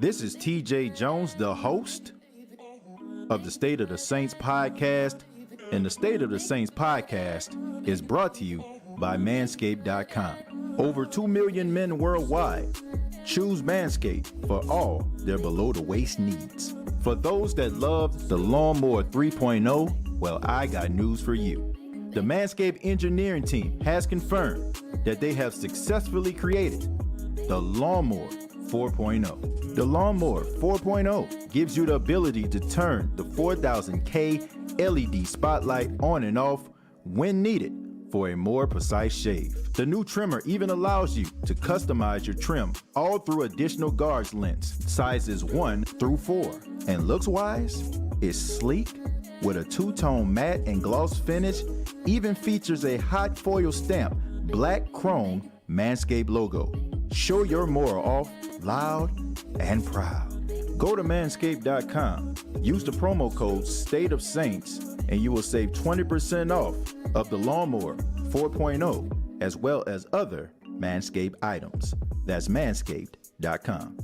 This is TJ Jones, the host of the State of the Saints podcast, and the State of the Saints podcast is brought to you by Manscaped.com. Over 2 million men worldwide choose Manscaped for all their below-the-waist needs. For those that loved the Lawnmower 3.0, well, I got news for you. The Manscaped engineering team has confirmed that they have successfully created the Lawnmower 4.0. The Lawnmower 4.0 gives you the ability to turn the 4000K LED spotlight on and off when needed for a more precise shave. The new trimmer even allows you to customize your trim all through additional guards lengths, sizes 1 through 4. And looks-wise, it's sleek with a two-tone matte and gloss finish, even features a hot foil stamp, black chrome Manscaped logo. Show your more off loud and proud. Go to manscaped.com, use the promo code State of Saints, and you will save 20% off of the Lawnmower 4.0 as well as other Manscaped items. That's manscaped.com.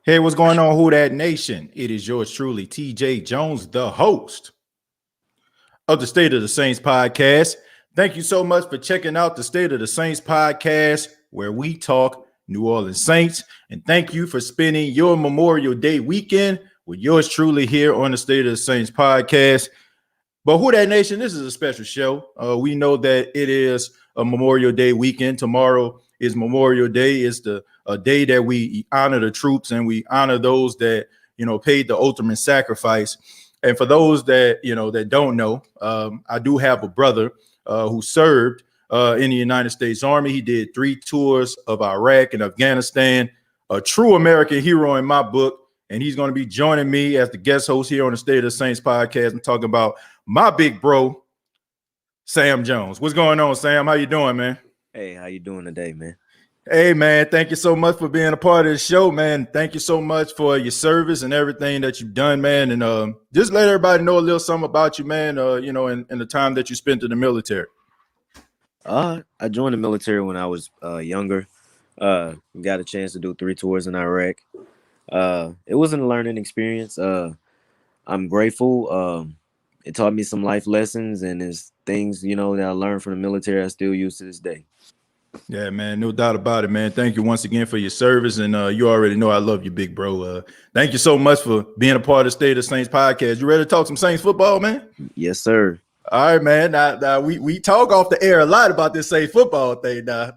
Hey, what's going on, Who Dat Nation? It is yours truly, TJ Jones, the host of the State of the Saints podcast. Thank you so much for checking out the State of the Saints podcast, where we talk New Orleans Saints. And thank you for spending your Memorial Day weekend with yours truly here on the State of the Saints podcast. But Who Dat Nation, this is a special show. We know that it is a Memorial Day weekend. Tomorrow is Memorial Day. It's a day that we honor the troops and we honor those that, paid the ultimate sacrifice. And for those that, that don't know, I do have a brother who served in the United States Army. He did 3 tours of Iraq and Afghanistan, a true American hero in my book. And he's going to be joining me as the guest host here on the State of the Saints podcast. I'm talking about my big bro, Sam Jones. What's going on, Sam? How you doing, man? Hey, how you doing today, man? Hey, man, thank you so much for being a part of the show, man. Thank you so much for your service and everything that you've done, man. And just let everybody know a little something about you, man, in the time that you spent in the military. I joined the military when I was younger. Got a chance to do 3 tours in Iraq. It wasn't a learning experience. I'm grateful. It taught me some life lessons, and it's things, that I learned from the military I still use to this day. Yeah, man, no doubt about it, man. Thank you once again for your service, and you already know I love you, big bro. Thank you so much for being a part of the State of the Saints podcast. You ready to talk some Saints football, man? Yes, sir. All right, man. Now we talk off the air a lot about this Saints football thing. Now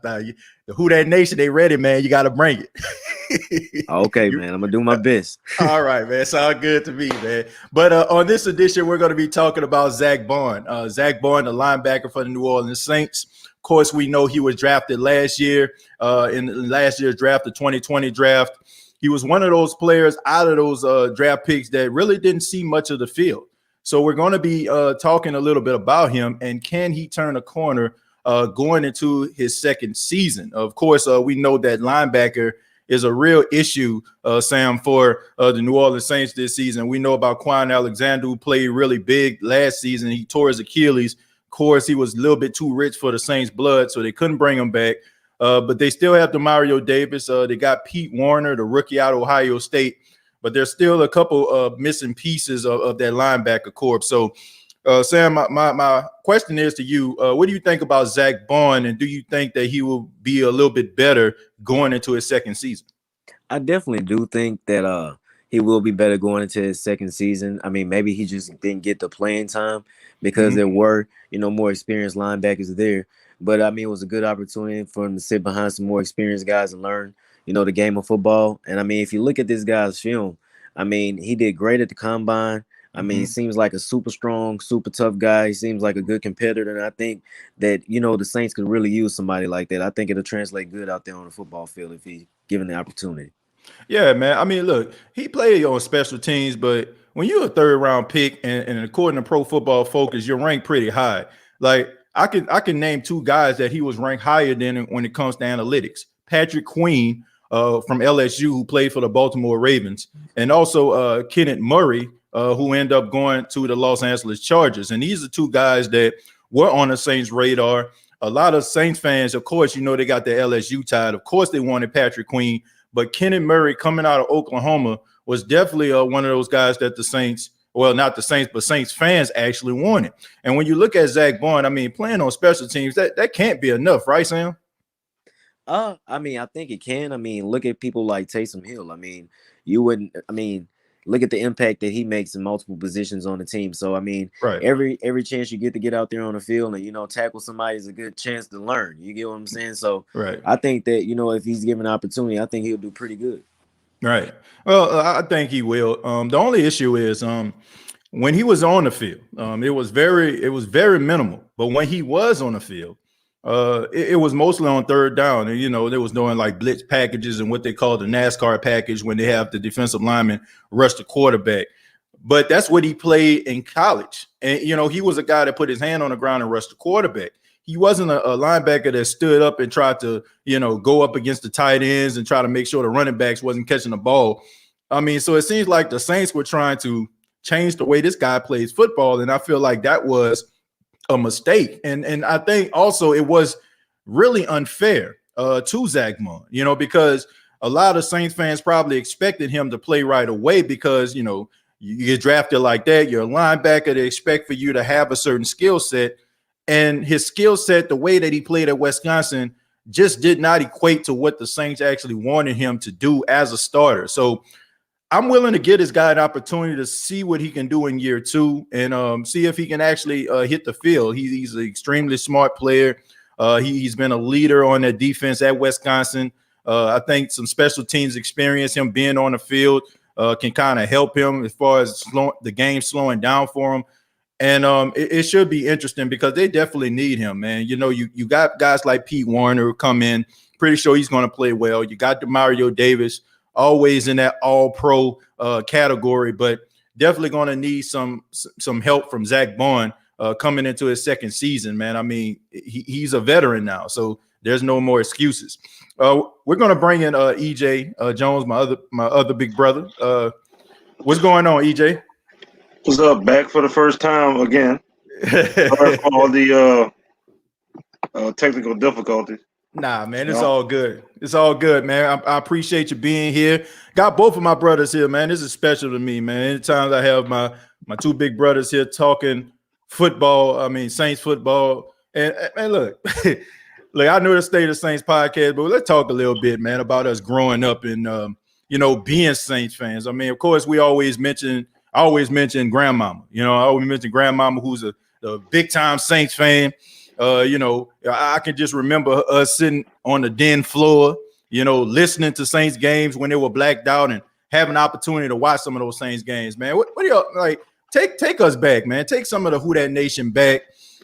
the Who Dat Nation, they ready, man. You got to bring it. Okay, man. I'm gonna do my best. All right, man. Sounds good to me, man. But on this edition, we're going to be talking about Zach Baun. Zach Baun, the linebacker for the New Orleans Saints. Of course, we know he was drafted last year in last year's draft, the 2020 draft. He was one of those players out of those draft picks that really didn't see much of the field. So we're going to be talking a little bit about him and can he turn a corner going into his second season. Of course, we know that linebacker is a real issue, Sam, for the New Orleans Saints this season. We know about Quan Alexander, who played really big last season. He tore his Achilles. Of course, he was a little bit too rich for the Saints' blood, so they couldn't bring him back. But they still have Demario Davis. They got Pete Warner, the rookie out of Ohio State. But there's still a couple of missing pieces of that linebacker corps. So, Sam, my question is to you. What do you think about Zach Baun, and do you think that he will be a little bit better going into his second season? I definitely do think that he will be better going into his second season. I mean, maybe he just didn't get the playing time because there were, more experienced linebackers there. But, I mean, it was a good opportunity for him to sit behind some more experienced guys and learn, the game of football. And, I mean, if you look at this guy's film, I mean, he did great at the combine. I mean, he seems like a super strong, super tough guy. He seems like a good competitor. And I think that, the Saints could really use somebody like that. I think it'll translate good out there on the football field if he's given the opportunity. Yeah, man. I mean, look, he played on special teams, but when you're a third-round pick and according to Pro Football Focus, you're ranked pretty high. Like, I can name two guys that he was ranked higher than when it comes to analytics. Patrick Queen from LSU, who played for the Baltimore Ravens, and also Kenneth Murray, who ended up going to the Los Angeles Chargers. And these are two guys that were on the Saints' radar. A lot of Saints fans, of course, they got the LSU tied. Of course, they wanted Patrick Queen. But Kenneth Murray coming out of Oklahoma was definitely one of those guys that the Saints, well, not the Saints, but Saints fans actually wanted. And when you look at Zach Baun, I mean, playing on special teams, that can't be enough, right, Sam? I mean, I think it can. I mean, look at people like Taysom Hill. I mean, look at the impact that he makes in multiple positions on the team. So, I mean, right. every chance you get to get out there on the field and, tackle somebody is a good chance to learn. You get what I'm saying? So, right. I think that, if he's given an opportunity, I think he'll do pretty good. Right. Well, I think he will. The only issue is when he was on the field, it was very minimal. But when he was on the field, it was mostly on third down. And, they was doing like blitz packages and what they call the NASCAR package when they have the defensive lineman rush the quarterback. But that's what he played in college. And, he was a guy that put his hand on the ground and rushed the quarterback. He wasn't a linebacker that stood up and tried to, go up against the tight ends and try to make sure the running backs wasn't catching the ball. I mean, so it seems like the Saints were trying to change the way this guy plays football. And I feel like that was a mistake. And I think also it was really unfair to Zack Baun, because a lot of Saints fans probably expected him to play right away because, you get drafted like that. You're a linebacker. They expect for you to have a certain skill set. And his skill set, the way that he played at Wisconsin, just did not equate to what the Saints actually wanted him to do as a starter. So I'm willing to give this guy an opportunity to see what he can do in year two and see if he can actually hit the field. He's an extremely smart player. He's been a leader on that defense at Wisconsin. I think some special teams experience, him being on the field, can kind of help him as far as the game slowing down for him. And it should be interesting because they definitely need him, man. You got guys like Pete Warner who come in. Pretty sure he's going to play well. You got Demario Davis, always in that all-pro category, but definitely going to need some help from Zach Baun coming into his second season, man. I mean, he's a veteran now, so there's no more excuses. We're going to bring in EJ Jones, my other big brother. What's going on, EJ? What's up? Back for the first time again. Sorry for all the technical difficulties. Nah, man, it's all good. It's all good, man. I appreciate you being here. Got both of my brothers here, man. This is special to me, man. Anytime I have my two big brothers here talking football, I mean Saints football. And look, look, I know the State of Saints podcast, but let's talk a little bit, man, about us growing up and being Saints fans. I mean, of course, I always mention grandmama. I always mention grandmama, who's a big time Saints fan. I can just remember us sitting on the den floor, listening to Saints games when they were blacked out and having an opportunity to watch some of those Saints games, man. What do y'all like? Take us back, man. Take some of the Who Dat Nation back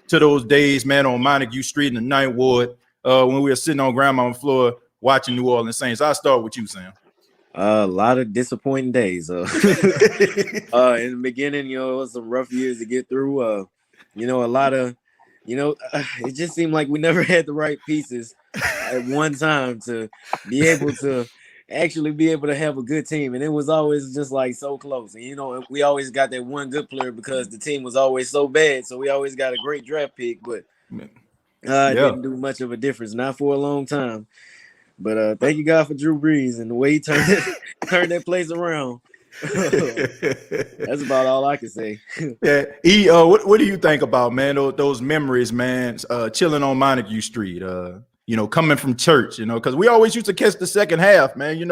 to those days, man, on Montague Street in the Ninth Ward when we were sitting on grandma's floor watching New Orleans Saints. I'll start with you, Sam. A lot of disappointing days. In the beginning, it was some rough years to get through. A lot of, it just seemed like we never had the right pieces at one time to be able to actually be able to have a good team. And it was always just like so close. And, we always got that one good player because the team was always so bad. So we always got a great draft pick, but it didn't do much of a difference. Not for a long time. But thank you, God, for Drew Brees and the way he turned that place around. That's about all I can say. Yeah, what do you think about, man, those memories, man? Chilling on Montague Street, coming from church, because we always used to catch the second half, man.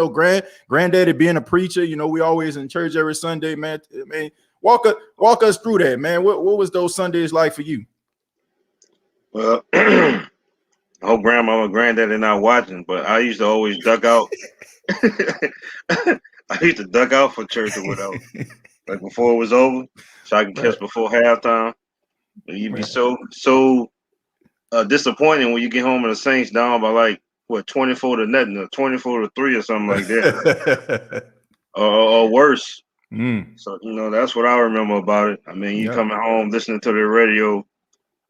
Granddaddy being a preacher, we always in church every Sunday, man. I mean, walk us through that, man. What was those Sundays like for you? Well, I hope grandma and granddaddy not watching, but I used to always duck out. I used to duck out for church or whatever, like before it was over, so I can catch before halftime. And you'd be so disappointed when you get home and the Saints down by 24-0, or 24-3, or something like that, or worse. So that's what I remember about it. I mean, you coming home listening to the radio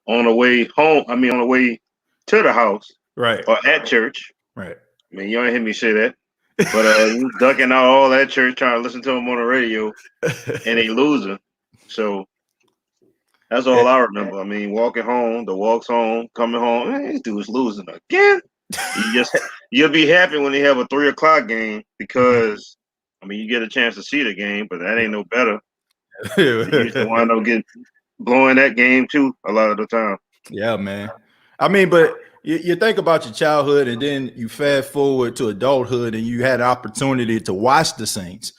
on the way home. I mean, on the way to the house, right, or at church, right. I mean, you ain't hear me say that, but you ducking out all that church trying to listen to them on the radio, and they losing. So that's all I remember. I mean, walking home, the walks home, coming home, man, this dude's losing again. You'll be happy when they have a 3:00 game because you get a chance to see the game, but that ain't no better. You used to wind up blowing that game too a lot of the time. Yeah, man. I mean, but you think about your childhood and then you fast forward to adulthood and you had an opportunity to watch the Saints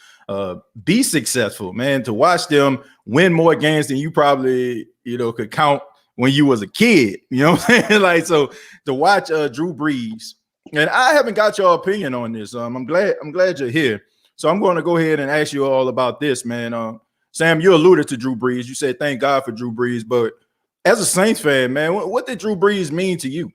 be successful, man, to watch them win more games than you probably, could count when you was a kid. You know what I'm saying? Like, so to watch Drew Brees, and I haven't got your opinion on this. I'm glad you're here. So I'm going to go ahead and ask you all about this, man. Sam, you alluded to Drew Brees. You said thank God for Drew Brees, but as a Saints fan, man, what did Drew Brees mean to you?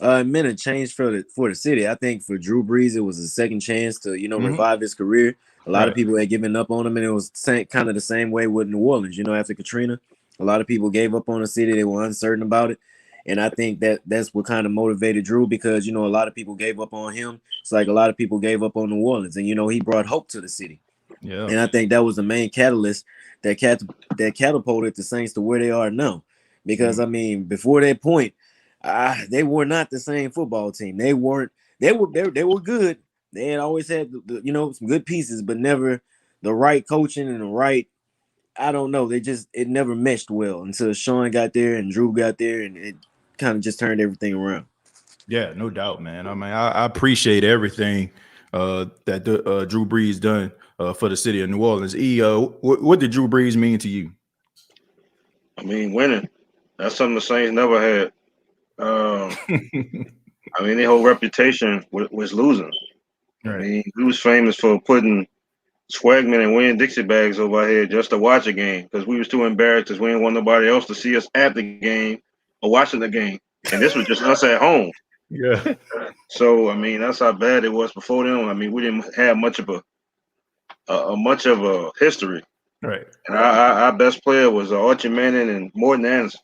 It meant a change for the city. I think for Drew Brees, it was a second chance to, revive his career. A lot of people had given up on him, and it was kind of the same way with New Orleans. After Katrina, a lot of people gave up on the city. They were uncertain about it. And I think that's what kind of motivated Drew because, a lot of people gave up on him. It's like a lot of people gave up on New Orleans. And, he brought hope to the city. Yeah. And I think that was the main catalyst that catapulted the Saints to where they are now. Because, before that point, they were not the same football team. They were good. They had always had some good pieces, but never the right coaching and the right. I don't know. It never meshed well until Sean got there and Drew got there, and it kind of just turned everything around. Yeah, no doubt, man. I appreciate everything that Drew Brees done for the city of New Orleans. What did Drew Brees mean to you? Winning. That's something the Saints never had. Their whole reputation was losing. Right. He was famous for putting Swagman and Wayne Dixie bags over our head just to watch a game because we was too embarrassed because we didn't want nobody else to see us at the game or watching the game. And this was just us at home. Yeah. So that's how bad it was before them. We didn't have much of a history. Right. And our best player was Archie Manning and Morton Anderson.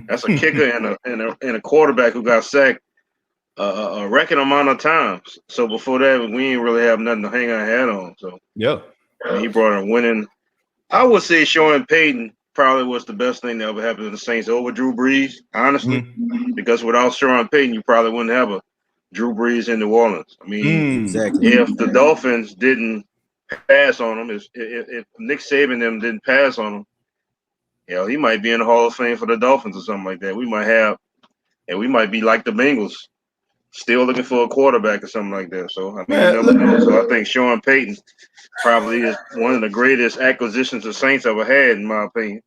That's a kicker and a quarterback who got sacked a record amount of times. So before that, we didn't really have nothing to hang our hat on. So he brought a winning. I would say Sean Payton probably was the best thing that ever happened to the Saints over Drew Brees, honestly, because without Sean Payton, you probably wouldn't have a Drew Brees in New Orleans. Exactly. If the Dolphins didn't pass on him, if Nick Saban them didn't pass on him, he might be in the Hall of Fame for the Dolphins or something like that. We might be like the Bengals, still looking for a quarterback or something like that. So you never know. So I think Sean Payton probably is one of the greatest acquisitions the Saints ever had, in my opinion.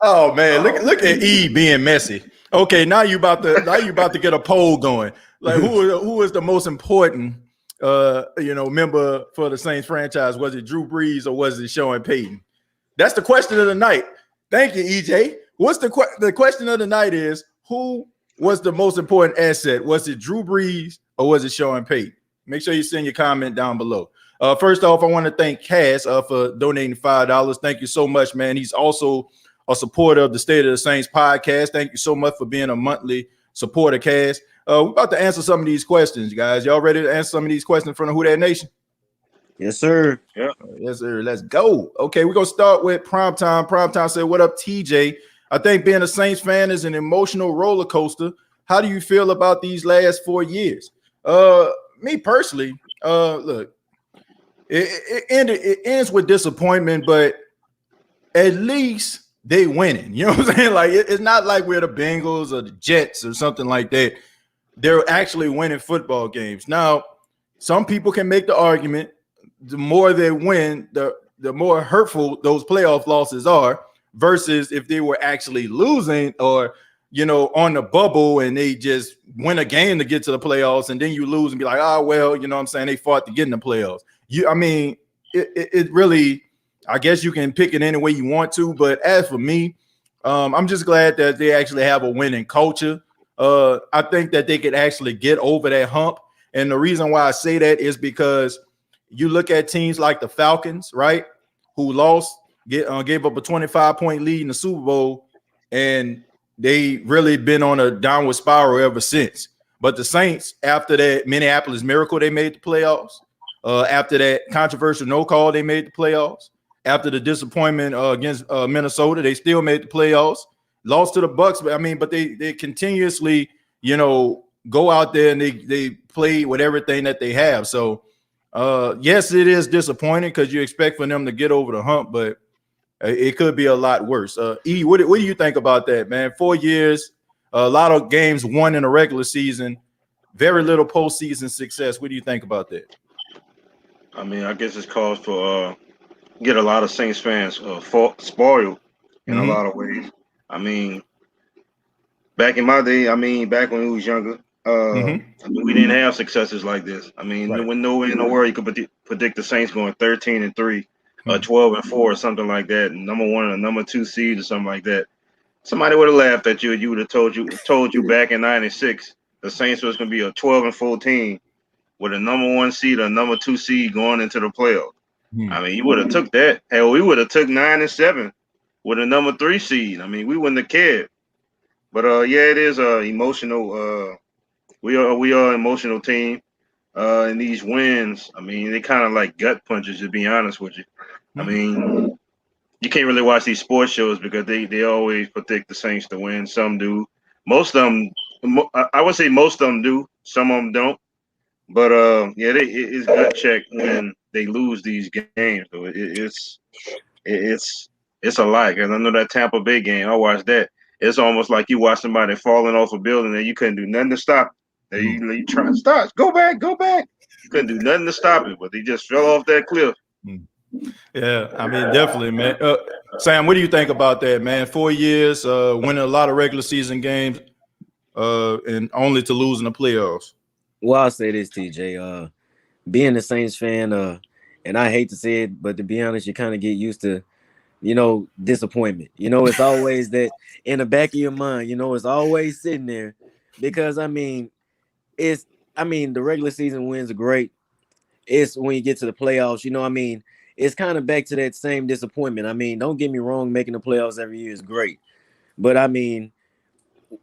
Oh man, look at E being messy. Okay, now you about to get a poll going. Like who is the most important member for the Saints franchise? Was it Drew Brees or was it Sean Payton? That's the question of the night. Thank you, EJ. What's the question of the night is who was the most important asset? Was it Drew Brees or was it Sean Payton? Make sure you send your comment down below. First off, I want to thank Cass for donating $5. Thank you so much, man. He's also a supporter of the State of the Saints podcast. Thank you so much for being a monthly supporter, Cass. We're about to answer some of these questions, guys. Y'all ready to answer some of these questions from the Who Dat Nation? Yes, sir. Yeah. Yes, sir. Let's go. Okay, we're going to start with Primetime. Primetime said, what up, TJ? I think being a Saints fan is an emotional roller coaster. How do you feel about these last 4 years? Me personally, look, it ends with disappointment, but at least they winning. You know what I'm saying? Like it's not like we're the Bengals or the Jets or something like that. They're actually winning football games. Now, some people can make the argument the more they win, the more hurtful those playoff losses are versus if they were actually losing or on the bubble and they just win a game to get to the playoffs and then you lose and be like, oh, well, you know what I'm saying? They fought to get in the playoffs. It really, I guess you can pick it any way you want to. But as for me, I'm just glad that they actually have a winning culture. I think that they could actually get over that hump. And the reason why I say that is because you look at teams like the Falcons, right, who gave up a 25-point lead in the Super Bowl, and they really been on a downward spiral ever since. But the Saints, after that Minneapolis Miracle, they made the playoffs. After that controversial no call, they made the playoffs. After the disappointment against Minnesota, they still made the playoffs. Lost to the Bucks, but they continuously, go out there and they play with everything that they have. So, yes, it is disappointing because you expect for them to get over the hump, but it could be a lot worse. E, what do you think about that, man? 4 years, a lot of games won in a regular season, very little postseason success. What do you think about that? I mean, I guess it's cause for get a lot of Saints fans spoiled in a lot of ways. I mean, back in my day, back when we was younger, we didn't have successes like this. I mean, Right. when nowhere in the world you could predict the Saints going 13-3, 12-4, or something like that, and number 1 or number 2 seed or something like that. Somebody would have laughed at you. You would have told you back in '96 the Saints was going to be a 12-4 team with a number 1 seed or number 2 seed going into the playoffs. I mean, you would have took that. Hell, we would have took 9-7 with a number 3 seed. I mean, we wouldn't have cared. But yeah, it is emotional. We are an emotional team. And these wins, I mean, they kind of like gut punches, to be honest with you. I mean, you can't really watch these sports shows because they always predict the Saints to win. Some do. Most of them, I would say most of them do. Some of them don't. But yeah, it's gut check when they lose these games. So it's a lot. Because I know that Tampa Bay game, I watched that. It's almost like you watch somebody falling off a building and you couldn't do nothing to stop it. You try to stop, go back. You couldn't do nothing to stop it, but they just fell off that cliff. Yeah, I mean, definitely, man. Sam, what do you think about that, man? 4 years, winning a lot of regular season games, and only to lose in the playoffs. Well, I'll say this, TJ. Being a Saints fan, and I hate to say it, but to be honest, you kind of get used to, disappointment. It's always that in the back of your mind, it's always sitting there because, the regular season wins are great. It's when you get to the playoffs, it's kind of back to that same disappointment. Don't get me wrong, making the playoffs every year is great. But,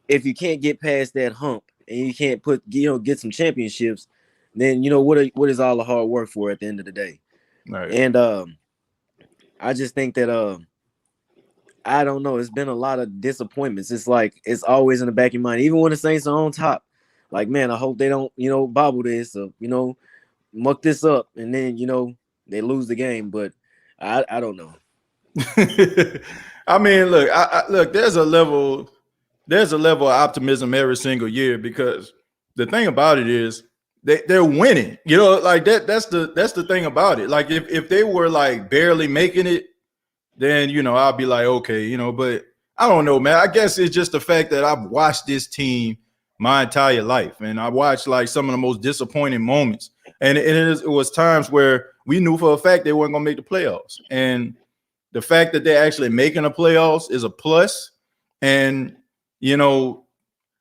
if you can't get past that hump, and you can't get some championships, then what is all the hard work for at the end of the day? Right. And I just think that I don't know. It's been a lot of disappointments. It's like it's always in the back of your mind, even when the Saints are on top. Like, man, I hope they don't bobble this or muck this up, and then they lose the game. But I don't know. I mean, look, there's a level of optimism every single year because the thing about it is they're winning. Like that's the thing about it. Like if they were like barely making it, then I'll be like, okay, but I don't know, man. I guess it's just the fact that I've watched this team my entire life, and I watched like some of the most disappointing moments. And it was times where we knew for a fact they weren't going to make the playoffs, and the fact that they're actually making the playoffs is a plus. And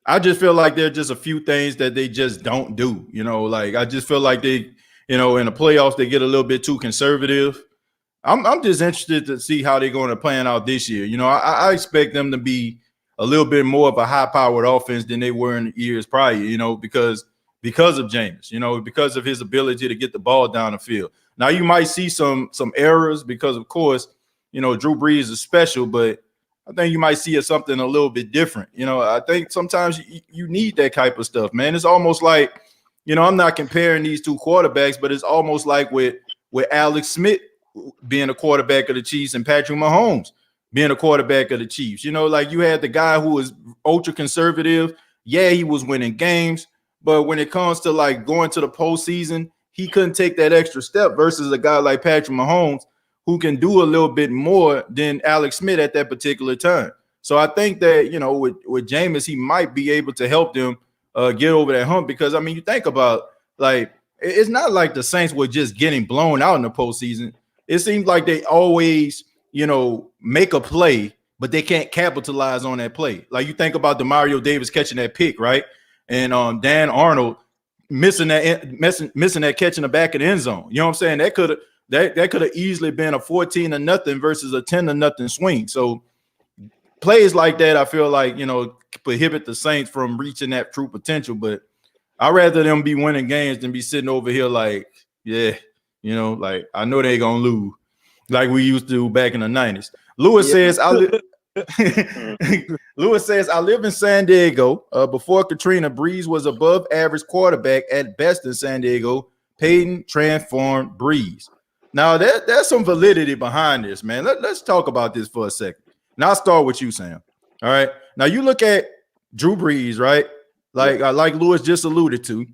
I just feel like there are just a few things that they just don't do. Like I just feel like they, in the playoffs they get a little bit too conservative. I'm just interested to see how they're going to plan out this year. I expect them to be a little bit more of a high-powered offense than they were in years prior. Because of Jameis. Because of his ability to get the ball down the field. Now you might see some errors because, of course, Drew Brees is special, but I think you might see something a little bit different. I think sometimes you need that type of stuff, man. It's almost like, I'm not comparing these two quarterbacks, but it's almost like with Alex Smith being a quarterback of the Chiefs and Patrick Mahomes being a quarterback of the Chiefs. Like you had the guy who was ultra conservative. Yeah, he was winning games, but when it comes to like going to the postseason, he couldn't take that extra step versus a guy like Patrick Mahomes who can do a little bit more than Alex Smith at that particular time. So I think that, with Jameis, he might be able to help them get over that hump because, I mean, you think about, like, it's not like the Saints were just getting blown out in the postseason. It seems like they always, make a play, but they can't capitalize on that play. Like you think about Mario Davis catching that pick, right? And Dan Arnold missing that catch in the back of the end zone. You know what I'm saying? That could have easily been a 14-0 versus a 10-0 swing. So plays like that, I feel like, prohibit the Saints from reaching that true potential. But I'd rather them be winning games than be sitting over here like, yeah, like I know they're gonna lose, like we used to back in the 90s. Lewis says, Lewis says, I live in San Diego. Before Katrina, Brees was above average quarterback at best in San Diego. Payton transformed Brees. Now, there's some validity behind this, man. Let's talk about this for a second. Now, I'll start with you, Sam. All right. Now, you look at Drew Brees, right? Like Lewis just alluded to.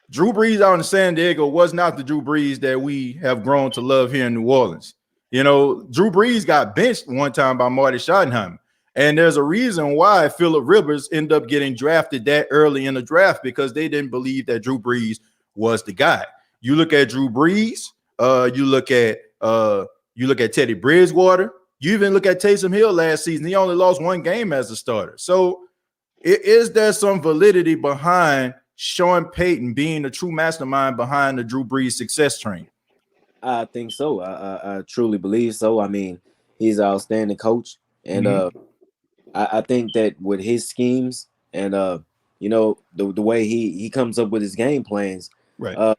Drew Brees out in San Diego was not the Drew Brees that we have grown to love here in New Orleans. Drew Brees got benched one time by Marty Schottenheimer. And there's a reason why Phillip Rivers ended up getting drafted that early in the draft because they didn't believe that Drew Brees was the guy. You look at Drew Brees, you look at Teddy Bridgewater, you even look at Taysom Hill last season. He only lost one game as a starter. So is there some validity behind Sean Payton being the true mastermind behind the Drew Brees success train? I think so. I truly believe so. I mean, he's an outstanding coach. And I think that with his schemes and, the way he comes up with his game plans, right.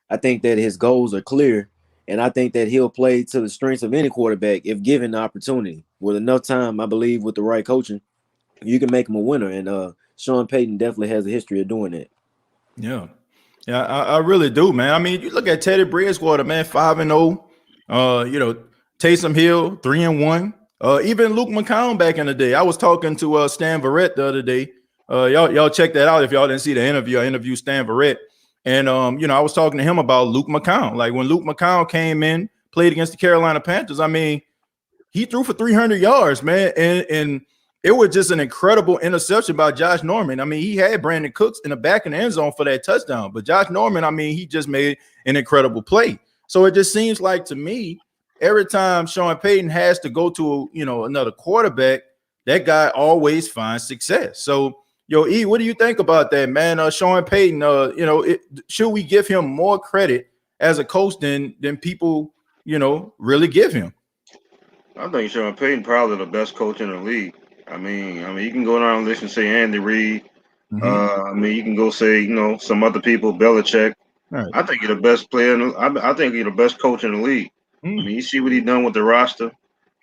I think that his goals are clear. And I think that he'll play to the strengths of any quarterback if given the opportunity. With enough time, I believe, with the right coaching, you can make him a winner. And Sean Payton definitely has a history of doing that. Yeah. Yeah, I really do, man. I mean, you look at Teddy Bridgewater, man, 5-0. Taysom Hill, 3-1. Even Luke McCown back in the day. I was talking to Stan Verrett the other day. Y'all check that out if y'all didn't see the interview. I interviewed Stan Verrett. And, I was talking to him about Luke McCown. Like when Luke McCown came in, played against the Carolina Panthers, I mean, he threw for 300 yards, man. And it was just an incredible interception by Josh Norman. I mean, he had Brandon Cooks in the back of the end zone for that touchdown. But Josh Norman, I mean, he just made an incredible play. So it just seems like to me, every time Sean Payton has to go to, another quarterback, that guy always finds success. So, E, what do you think about that, man? Sean Payton, should we give him more credit as a coach than people, really give him? I think Sean Payton probably the best coach in the league. I mean, you can go around and listen, say Andy Reid. You can go say, some other people, Belichick. Right. I think you're the best player. I think you're the best coach in the league. I mean, you see what he done with the roster.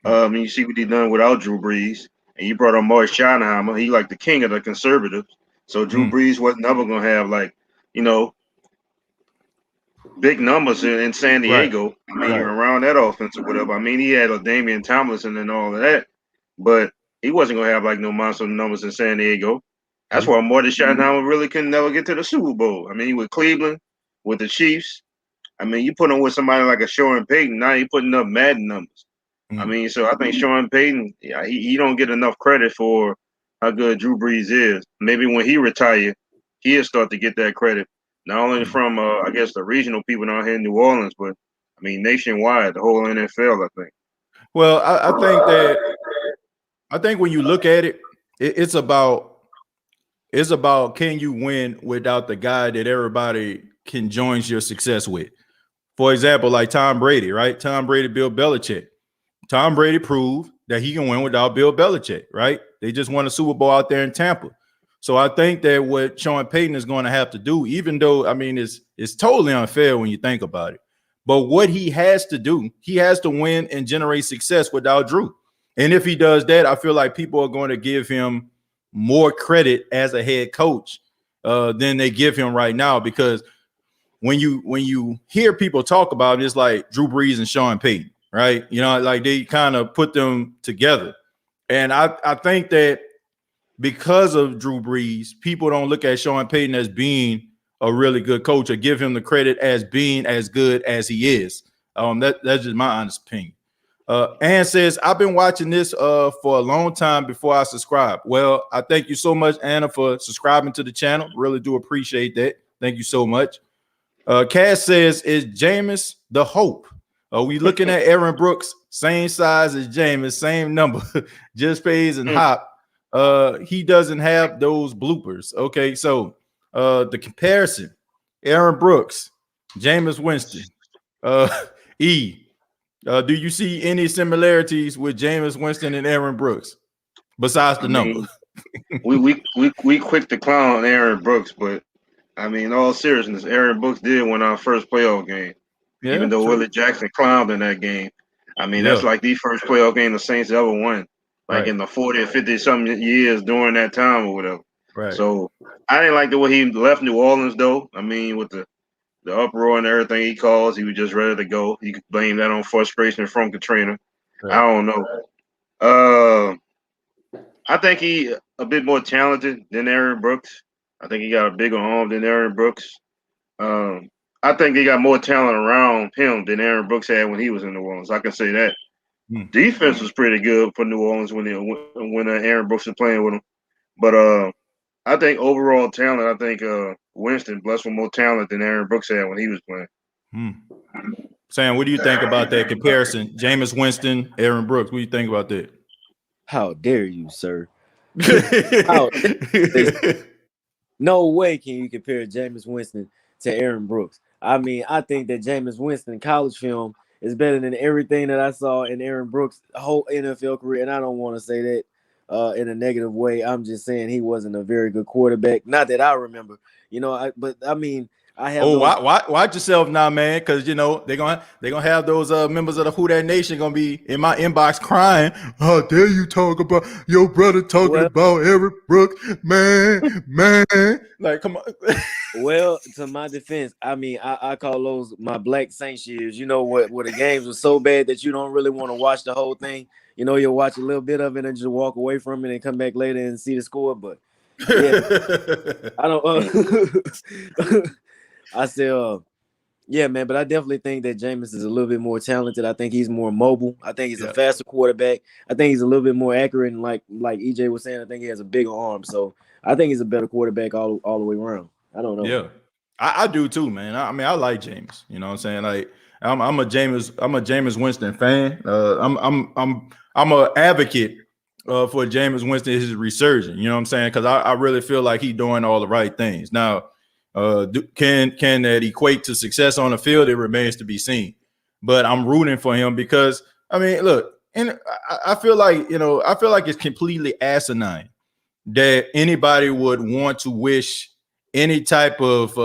You see what he done without Drew Brees. And you brought on Marty Schottenheimer. He like the king of the conservatives. So Drew Brees was never going to have big numbers in San Diego. Right. I mean, around that offense or whatever. I mean, he had a Damian Tomlinson and all of that. But he wasn't going to have no monster numbers in San Diego. That's why Marty Schottenheimer really couldn't never get to the Super Bowl. I mean, with Cleveland, with the Chiefs. I mean, you put him with somebody like a Sean Payton, now you're putting up Madden numbers. I mean, so I think Sean Payton, he don't get enough credit for how good Drew Brees is. Maybe when he retire, he'll start to get that credit, not only from I guess the regional people down here in New Orleans, but I mean nationwide, the whole NFL. I think. Well, I think when you look at it, it's about can you win without the guy that everybody can join your success with. For example, like Tom Brady, right? Tom Brady, Bill Belichick. Tom Brady proved that he can win without Bill Belichick, right? They just won a Super Bowl out there in Tampa. So I think that what Sean Payton is going to have to do, even though, I mean, it's totally unfair when you think about it, but what he has to do, he has to win and generate success without Drew. And if he does that, I feel like people are going to give him more credit as a head coach than they give him right now, because when you hear people talk about it, it's like Drew Brees and Sean Payton, right? You know, like they kind of put them together. And I think that because of Drew Brees, people don't look at Sean Payton as being a really good coach or give him the credit as being as good as he is. That's just my honest opinion. Ann says, I've been watching this for a long time before I subscribe. Well, I thank you so much, Anna, for subscribing to the channel. Really do appreciate that. Thank you so much. Cass says, is Jameis the hope? Are we looking at Aaron Brooks, same size as Jameis, same number, just pays and hop? He doesn't have those bloopers. Okay, so the comparison, Aaron Brooks, Jameis Winston, do you see any similarities with Jameis Winston and Aaron Brooks besides the number? we quick to clown Aaron Brooks, but I mean, in all seriousness, Aaron Brooks did win our first playoff game. Yeah, even though Willie Jackson clowned in that game. I mean, that's like the first playoff game the Saints ever won, like in the 40 or 50 something years during that time or whatever. Right. So I didn't like the way he left New Orleans, though. I mean, with the uproar and everything he caused, he was just ready to go. You could blame that on frustration from Katrina. Right. I don't know. I think he a bit more talented than Aaron Brooks. I think he got a bigger arm than Aaron Brooks. I think they got more talent around him than Aaron Brooks had when he was in New Orleans. I can say that. Defense was pretty good for New Orleans when Aaron Brooks was playing with him. But I think overall talent, I think Winston blessed with more talent than Aaron Brooks had when he was playing. Sam, what do you think about that comparison? Jameis Winston, Aaron Brooks. What do you think about that? How dare you, sir? No way can you compare Jameis Winston to Aaron Brooks. I mean, I think that Jameis Winston college film is better than everything that I saw in Aaron Brooks' whole NFL career. And I don't want to say that in a negative way. I'm just saying he wasn't a very good quarterback. Not that I remember, but I mean, I have. Watch yourself now, man, because they're gonna have those members of the Who Dat Nation gonna be in my inbox crying. How dare you talk about your brother talking about Eric Brooks, man? Like, come on. Well, to my defense, I mean, I call those my black Saints years. You know what? Where the games were so bad that you don't really want to watch the whole thing. You'll watch a little bit of it and just walk away from it and come back later and see the score. But yeah, I don't. I said, yeah, man, but I definitely think that Jameis is a little bit more talented. I think he's more mobile. I think he's a faster quarterback. I think he's a little bit more accurate. And like EJ was saying, I think he has a bigger arm. So I think he's a better quarterback all the way around. I don't know. Yeah, I do too, man. I mean, I like Jameis. You know what I'm saying? Like, I'm a Jameis Winston fan. I'm an advocate for Jameis Winston, his resurgence. You know what I'm saying? Because I really feel like he's doing all the right things now. Can that equate to success on the field? It remains to be seen. But I'm rooting for him because, I mean, look, and I feel like it's completely asinine that anybody would want to wish any type of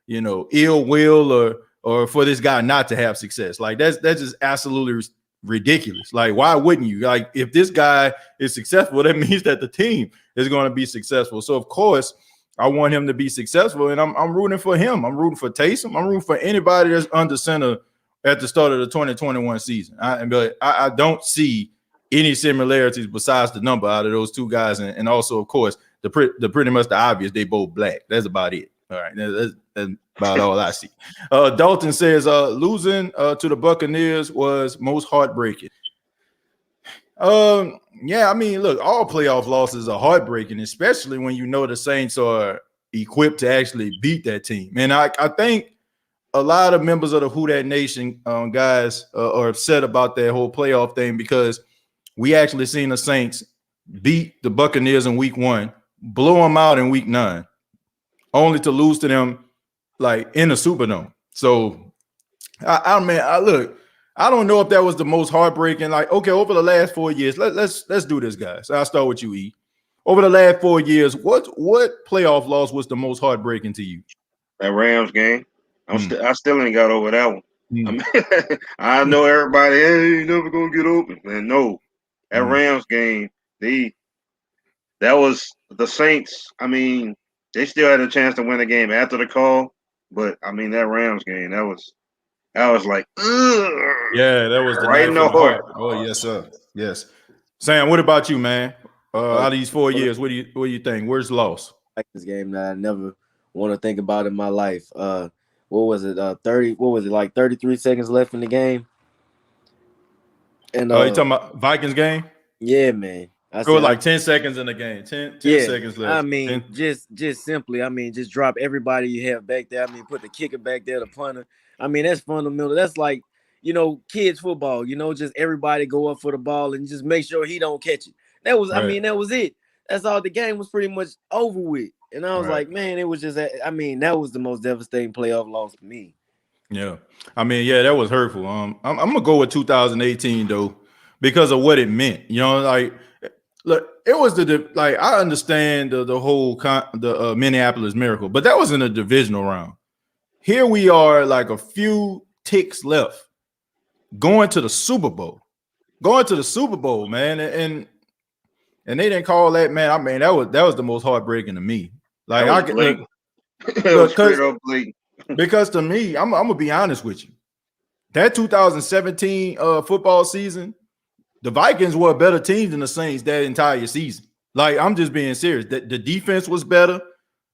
ill will or for this guy not to have success. Like that's just absolutely ridiculous. Like, why wouldn't you? Like, if this guy is successful, that means that the team is going to be successful. So of course I want him to be successful, and I'm rooting for him. I'm rooting for Taysom. I'm rooting for anybody that's under center at the start of the 2021 season. But I don't see any similarities besides the number out of those two guys, and also, of course, the pretty much the obvious. They both black. That's about it. All right, that's about all I see. Dalton says losing to the Buccaneers was most heartbreaking. Yeah, I mean, look, all playoff losses are heartbreaking, especially when you know the Saints are equipped to actually beat that team. And I think a lot of members of the Who Dat Nation guys are upset about that whole playoff thing because we actually seen the Saints beat the Buccaneers in week 1, blow them out in week 9, only to lose to them like in the Superdome. So I look, I don't know if that was the most heartbreaking. Like, okay, over the last 4 years, let's do this, guys. I'll start with you, E. Over the last 4 years, what playoff loss was the most heartbreaking to you? That Rams game. I still ain't got over that one. I Mm. mean, I know everybody, hey, you never gonna get open. Man, no. That Rams game, that was the Saints. I mean, they still had a chance to win the game after the call, but I mean that Rams game, that was like, ugh, Yeah, that was the right in knife the in the heart. heart. Oh, yes, sir. Yes. Sam, what about you, man? Out of these 4 years, what do you think? Where's the loss? Like this game that I never want to think about in my life. What was it? 30. What was it? Like 33 seconds left in the game. And You talking about Vikings game? yeah, man. It was like 10 seconds in the game. 10 seconds left. I mean, just simply, I mean, just drop everybody you have back there. I mean, put the kicker back there, the punter. I mean, that's fundamental. That's like, kids football, just everybody go up for the ball and just make sure he don't catch it. That was, Right. I mean, that was it. That's all. The game was pretty much over with. And I was like, man, it was just, I mean, that was the most devastating playoff loss for me. Yeah. I mean, yeah, that was hurtful. I'm going to go with 2018, though, because of what it meant. Like, look, it was I understand the whole Minneapolis Miracle, but that was in a divisional round. Here we are, like a few ticks left, going to the Super Bowl, man, and they didn't call that, man. I mean, that was the most heartbreaking to me. Like, I could look, it was straight up blatant. Because to me, I'm gonna be honest with you, that 2017 football season, the Vikings were a better team than the Saints that entire season. Like, I'm just being serious. The defense was better.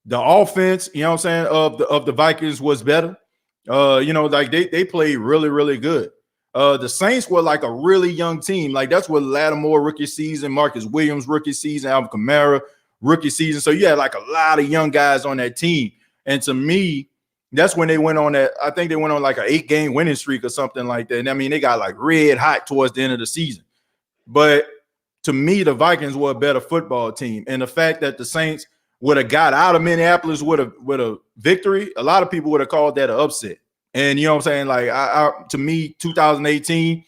The offense, you know what I'm saying, of the Vikings was better. Like they played really, really good. The Saints were like a really young team. Like, that's what Lattimore rookie season, Marcus Williams rookie season, Alvin Kamara rookie season. So you had like a lot of young guys on that team. And to me, that's when they went on that. I think they went on like an 8-game winning streak or something like that. And I mean, they got like red hot towards the end of the season. But to me, the Vikings were a better football team. And the fact that the Saints would have got out of Minneapolis with a victory, a lot of people would have called that an upset. And you know what I'm saying? Like, to me, 2018,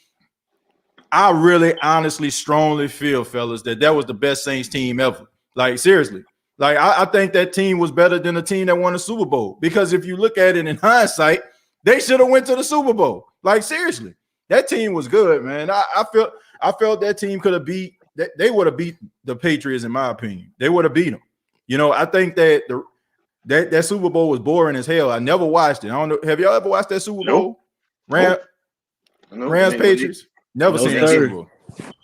I really honestly strongly feel, fellas, that was the best Saints team ever. Like, seriously. Like, I think that team was better than the team that won the Super Bowl. Because if you look at it in hindsight, they should have went to the Super Bowl. Like, seriously. That team was good, man. I felt that team could have they would have beat the Patriots, in my opinion. They would have beat them. I think that that Super Bowl was boring as hell. I never watched it. I don't know. Have y'all ever watched that Super Bowl? Nope. Rams Patriots? Never seen that Super Bowl.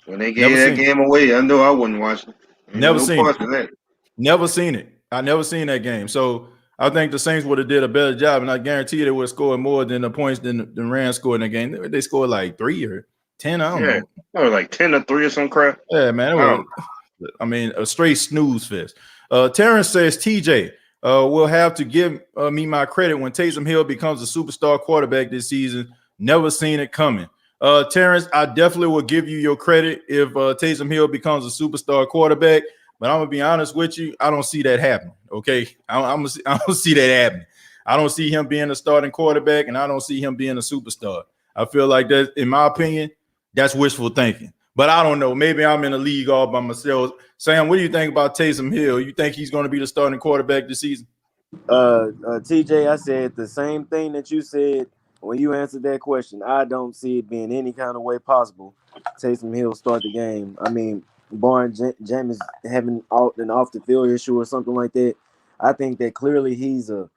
When they gave that game away, I knew I wouldn't watch it. Never seen it. Never seen it. I never seen that game. So I think the Saints would have did a better job, and I guarantee they would have scored more than the points than the Rams scored in the game. They scored like 3 or 10. I don't know. It was like 10-3 or some crap. Yeah, man. I mean, a straight snooze fest. Terrence says, TJ, will have to give me my credit when Taysom Hill becomes a superstar quarterback this season. Never seen it coming. Terrence, I definitely will give you your credit if Taysom Hill becomes a superstar quarterback. But I'm gonna be honest with you, I don't see that happening. Okay, I don't see that happening. I don't see him being a starting quarterback, and I don't see him being a superstar. I feel like that, in my opinion, that's wishful thinking. But I don't know. Maybe I'm in a league all by myself. Sam, what do you think about Taysom Hill? You think he's going to be the starting quarterback this season? TJ, I said the same thing that you said when you answered that question. I don't see it being any kind of way possible Taysom Hill start the game. I mean, barring Jameis having an off the field issue or something like that, I think that clearly he's an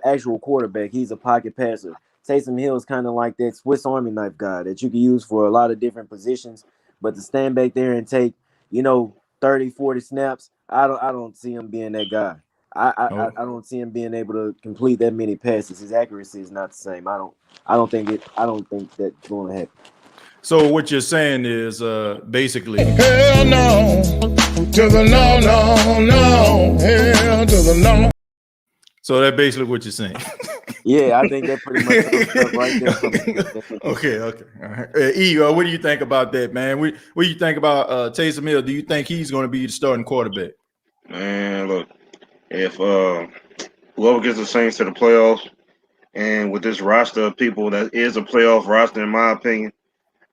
actual quarterback. He's a pocket passer. Taysom Hill is kind of like that Swiss Army knife guy that you can use for a lot of different positions, but to stand back there and take 30, 40 snaps, I don't see him being that guy. I don't see him being able to complete that many passes. His accuracy is not the same. I don't think that's going to happen. So what you're saying is basically hell no to the no, hell to the no. So that's basically what you're saying. Yeah, I think that pretty much sums up right there for me. Okay. All right. E, what do you think about that, man? What do you think about Taysom Hill? Do you think he's going to be the starting quarterback? Man, look, if whoever gets the Saints to the playoffs, and with this roster of people that is a playoff roster, in my opinion,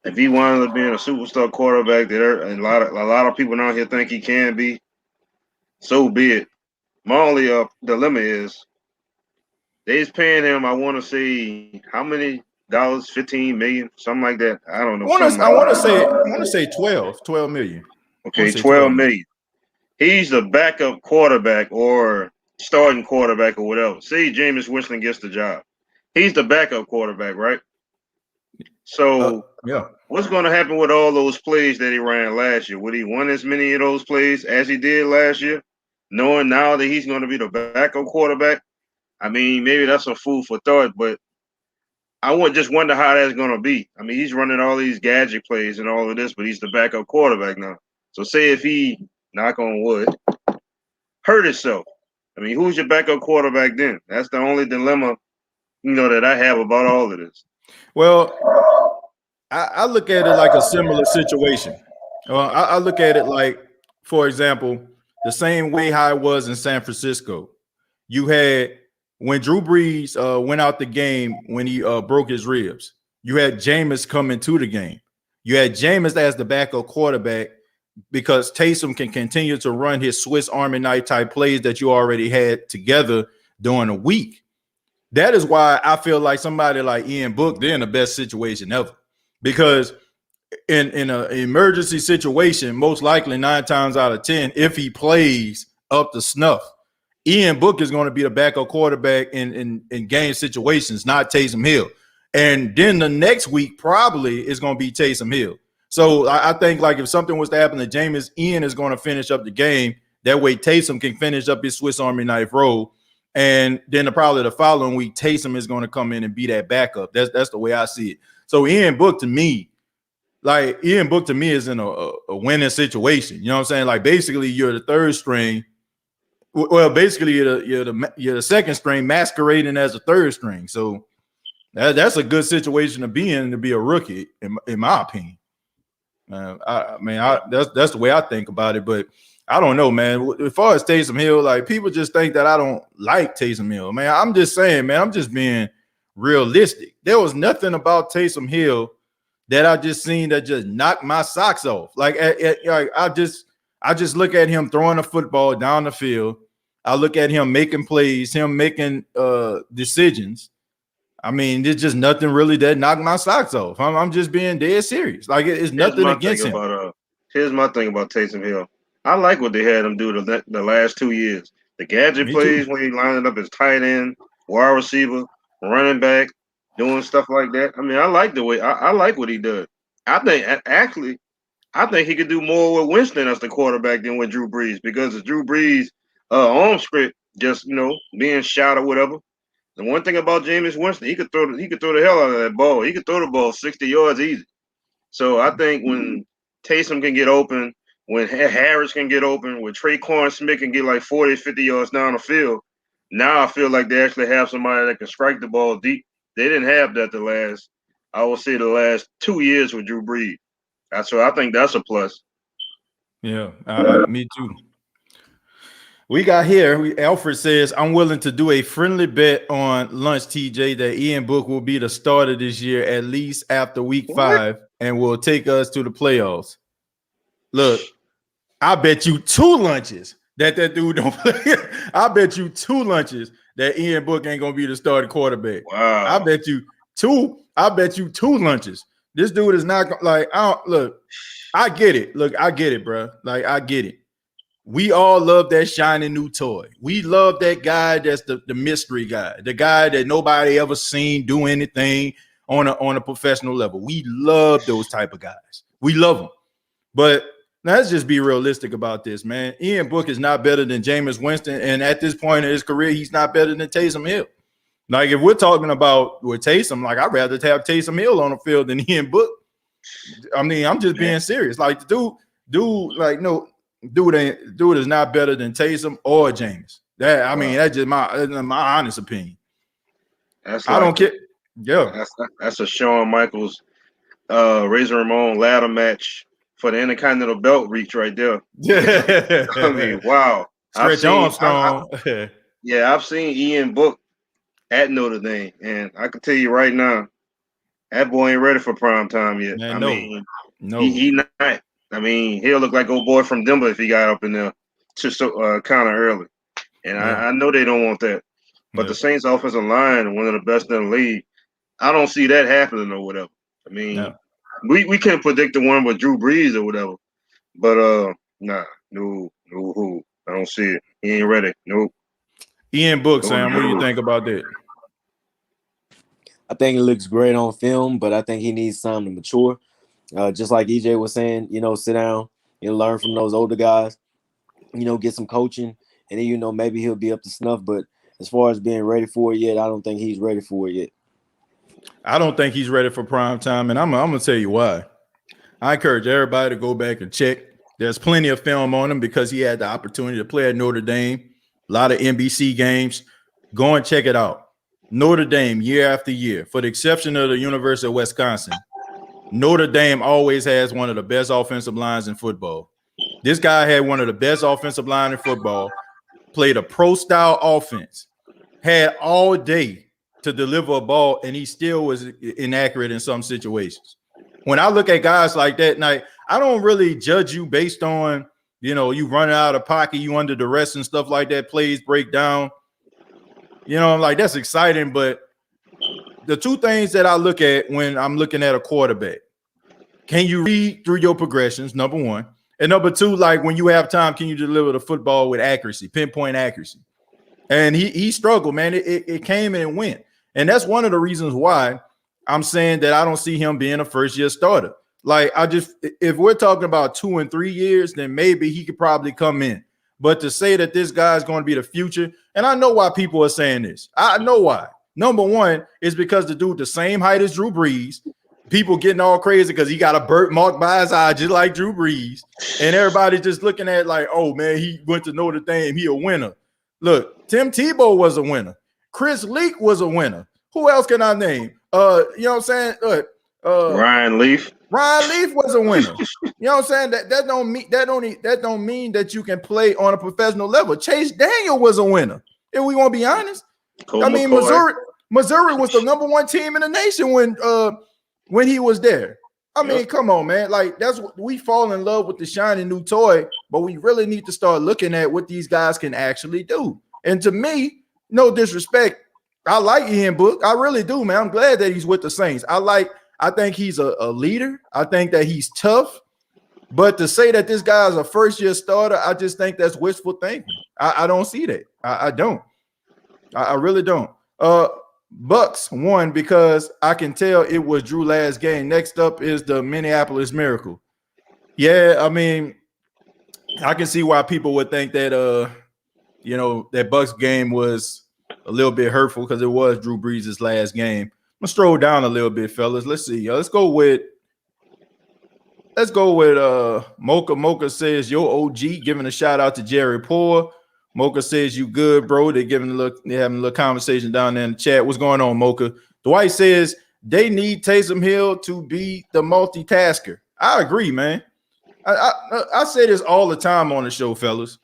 if he winds up being a superstar quarterback that a lot of people down here think he can be, so be it. My only dilemma is they's paying him. I want to say how many dollars? 15 million, something like that. I don't know. I want to say 12 million. Okay, 12 million. He's the backup quarterback or starting quarterback or whatever. Say Jameis Winston gets the job. He's the backup quarterback, right? So yeah. What's going to happen with all those plays that he ran last year? Would he win as many of those plays as he did last year, knowing now that he's going to be the backup quarterback? I mean, maybe that's a food for thought, but I would just wonder how that's going to be. I mean, he's running all these gadget plays and all of this, but he's the backup quarterback now. So say if he, knock on wood, hurt himself. I mean, who's your backup quarterback then? That's the only dilemma, that I have about all of this. Well, I look at it like a similar situation. I look at it like, for example, the same way how it was in San Francisco. You had when Drew Brees went out the game when he broke his ribs. You had Jameis come into the game. You had Jameis as the backup quarterback because Taysom can continue to run his Swiss Army knife type plays that you already had together during a week. That is why I feel like somebody like Ian Book, they're in the best situation ever. Because in an emergency situation, most likely 9 times out of 10, if he plays up to snuff, Ian Book is going to be the backup quarterback in game situations, not Taysom Hill. And then the next week probably is going to be Taysom Hill. So I think like if something was to happen to Jameis, Ian is going to finish up the game. That way Taysom can finish up his Swiss Army knife role. And then probably the following week, Taysom is going to come in and be that backup. That's the way I see it. So Ian Book to me is in a winning situation. You know what I'm saying? Like basically you're the third string. Well, basically you're the second string masquerading as a third string. So that's a good situation to be in, to be a rookie, in my opinion. That's the way I think about it. But I don't know, man. As far as Taysom Hill, like people just think that I don't like Taysom Hill, man. I'm just saying, man. I'm just being realistic. There was nothing about Taysom Hill that I just seen that just knocked my socks off. Like I just look at him throwing a football down the field. I look at him making plays, him making decisions. I mean, there's just nothing really that knocked my socks off. I'm just being dead serious. Like it's nothing against him. Here's my thing about Taysom Hill. I like what they had him do the last 2 years. The gadget plays when he lined up as tight end, wide receiver, running back, doing stuff like that. I mean, I like the way I like what he does. I think he could do more with Winston as the quarterback than with Drew Brees because of Drew Brees' arm script just being shot or whatever. The one thing about Jameis Winston, he could throw the hell out of that ball. He could throw the ball 60 yards easy. So I think when Taysom can get open, when Harris can get open, when Traquan Smith can get like 40, 50 yards down the field, now I feel like they actually have somebody that can strike the ball deep. They didn't have that the last 2 years with Drew Brees. So I think that's a plus. Yeah, me too. We got here, Alfred says, I'm willing to do a friendly bet on lunch, TJ, that Ian Book will be the starter this year, at least after week 5, and will take us to the playoffs. Look, I bet you 2 lunches that dude don't play. I bet you 2 lunches that Ian Book ain't going to be the starting quarterback. Wow. I bet you 2 lunches. This dude is not like, I get it. Look, I get it, bro. Like, I get it. We all love that shiny new toy. We love that guy that's the mystery guy, the guy that nobody ever seen do anything on a professional level. We love those type of guys. We love them. But let's just be realistic about this, man. Ian Book is not better than Jameis Winston, and at this point in his career, he's not better than Taysom Hill. Like, if we're talking about with Taysom, like, I'd rather have Taysom Hill on the field than Ian Book. I mean, I'm just being serious. Like, dude, dude is not better than Taysom or Jameis. That's just my honest opinion. I don't care. Yeah, that's a Shawn Michaels, Razor Ramon ladder match for the Intercontinental Belt reach right there. Yeah. I mean, wow. Stretch Armstrong. I've seen Ian Book at Notre Dame, and I can tell you right now, that boy ain't ready for prime time yet. Man, no. He not. I mean, he'll look like old boy from Denver if he got up in there kind of early. And I know they don't want that. But the Saints offensive line, one of the best in the league, I don't see that happening or whatever. I mean, we can't predict the one with Drew Brees or whatever. But no, I don't see it. He ain't ready. Nope. Ian Book, Sam, what do you think about that? I think it looks great on film, but I think he needs time to mature. Just like EJ was saying, sit down, learn from those older guys, get some coaching, and then, maybe he'll be up to snuff. But as far as being ready for it yet, I don't think he's ready for it yet. I don't think he's ready for prime time, and I'm going to tell you why. I encourage everybody to go back and check. There's plenty of film on him because he had the opportunity to play at Notre Dame, a lot of NBC games. Go and check it out. Notre Dame, year after year, for the exception of the University of Wisconsin, Notre Dame always has one of the best offensive lines in football. This guy had one of the best offensive line in football, played a pro-style offense, had all day to deliver a ball, and he still was inaccurate in some situations. When I look at guys like that, like, I don't really judge you based on, you running out of pocket, you under duress and stuff like that, plays break down. Like, that's exciting, but the two things that I look at when I'm looking at a quarterback, can you read through your progressions, number one? And number two, like, when you have time, can you deliver the football with accuracy, pinpoint accuracy? And he struggled, man. It came and went. And that's one of the reasons why I'm saying that I don't see him being a first-year starter. Like, if we're talking about 2 and 3 years, then maybe he could probably come in. But to say that this guy is going to be the future, and I know why people are saying this. I know why. Number one is because the dude the same height as Drew Brees. People getting all crazy because he got a birthmark by his eye just like Drew Brees. And everybody just looking at like, oh, man, he went to Notre Dame. He a winner. Look, Tim Tebow was a winner. Chris Leak was a winner. Who else can I name? You know what I'm saying? Ryan Leaf. Ryan Leaf was a winner. You know what I'm saying? That don't mean that you can play on a professional level. Chase Daniel was a winner. If we want to be honest. Colt McCoy. Missouri was the number one team in the nation when he was there. I mean, come on, man. Like, that's what we fall in love with, the shiny new toy, but we really need to start looking at what these guys can actually do. And to me, no disrespect, I like Ian Book. I really do, man. I'm glad that he's with the Saints. I think he's a leader. I think that he's tough. But to say that this guy's a first-year starter, I just think that's wishful thinking. I don't see that. I don't. I really don't. Bucks won because I can tell it was Drew last game. Next up is the Minneapolis Miracle. Yeah, I mean, I can see why people would think that that Bucks game was a little bit hurtful because it was Drew Brees' last game. I'm gonna stroll down a little bit, fellas. Let's see. Let's go with Mocha. Mocha says your OG, giving a shout out to Jerry Poor. Mocha says you good, bro. They're having a little conversation down there in the chat. What's going on, Mocha? Dwight says they need Taysom Hill to be the multitasker. I agree, man. I say this all the time on the show, fellas,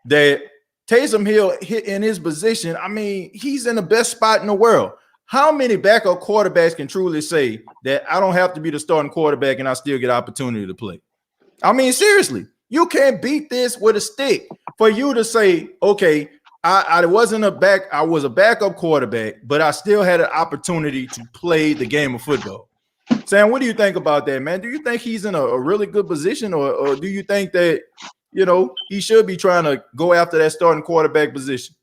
that Taysom Hill hit in his position. I mean, he's in the best spot in the world. How many backup quarterbacks can truly say that I don't have to be the starting quarterback and I still get opportunity to play? I mean, seriously, you can't beat this with a stick. For you to say, okay, I wasn't I was a backup quarterback, but I still had an opportunity to play the game of football. Sam, what do you think about that, man? Do you think he's in a really good position, or do you think that, he should be trying to go after that starting quarterback position?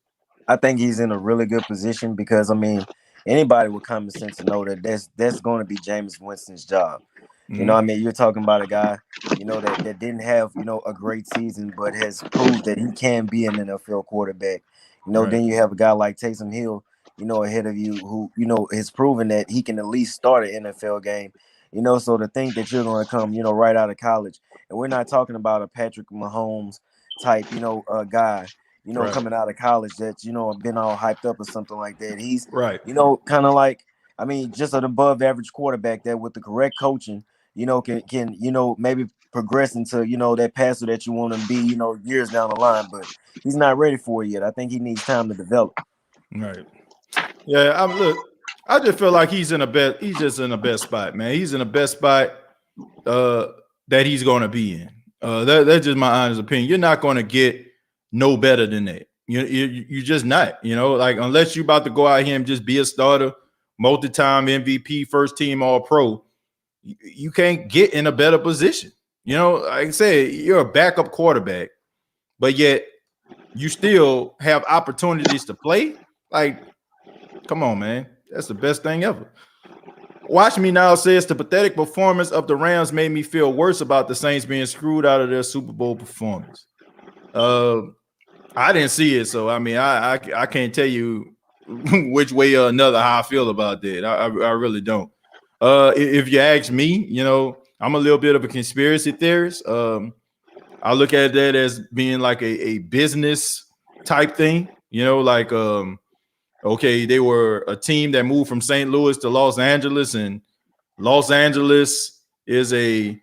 I think he's in a really good position because, I mean, anybody with common sense to know that that's going to be Jameis Winston's job. I mean, you're talking about a guy, that didn't have, a great season, but has proved that he can be an NFL quarterback. Right. Then you have a guy like Taysom Hill, ahead of you who, has proven that he can at least start an NFL game. So to think that you're going to come, right out of college, and we're not talking about a Patrick Mahomes type, guy, Right. coming out of college that's, been all hyped up or something like that. He's, Right. kind of like, just an above average quarterback that with the correct coaching, can maybe progress into, that passer that you want him to be, years down the line, but he's not ready for it yet. I think he needs time to develop. Right. Yeah, look, I just feel like he's just in the best spot, man. He's in the best spot that he's going to be in. That's just my honest opinion. You're not going to get no better than that. You're just not, like unless you're about to go out here and just be a starter, multi-time MVP, first team all pro, you can't get in a better position. Like I said, you're a backup quarterback, but yet you still have opportunities to play. Like, come on, man. That's the best thing ever. Watch Me Now says the pathetic performance of the Rams made me feel worse about the Saints being screwed out of their Super Bowl performance. I didn't see it, so I can't tell you which way or another how I feel about that. I really don't. If you ask me, I'm a little bit of a conspiracy theorist. I look at that as being like a business type thing, okay, they were a team that moved from St. Louis to Los Angeles, and Los Angeles is a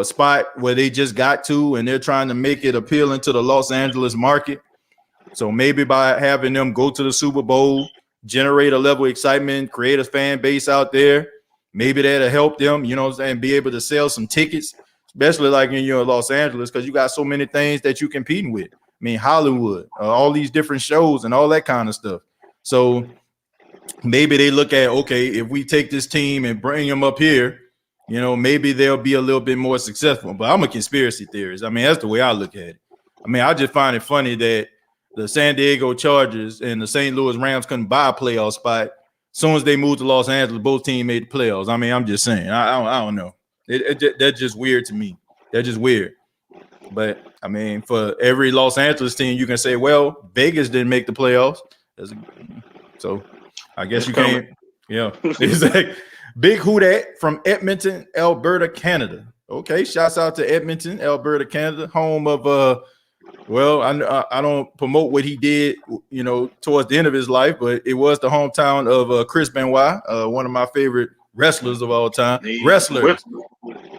spot where they just got to, and they're trying to make it appealing to the Los Angeles market. So maybe by having them go to the Super Bowl, generate a level of excitement, create a fan base out there, maybe that'll help them, and be able to sell some tickets, especially like in Los Angeles, because you got so many things that you're competing with. Hollywood, all these different shows and all that kind of stuff. So maybe they look at, okay, if we take this team and bring them up here, maybe they'll be a little bit more successful. But I'm a conspiracy theorist. That's the way I look at it. I just find it funny that the San Diego Chargers and the St. Louis Rams couldn't buy a playoff spot. As soon as they moved to Los Angeles, both teams made the playoffs. I'm just saying. I don't know. That's just weird to me. That's just weird. But, for every Los Angeles team, you can say, well, Vegas didn't make the playoffs. So I guess you can't. Yeah. Exactly. Big Who Dat from Edmonton, Alberta, Canada. Okay. Shouts out to Edmonton, Alberta, Canada, home of I don't promote what he did, towards the end of his life, but it was the hometown of Chris Benoit, one of my favorite wrestlers of all time. Wrestlers.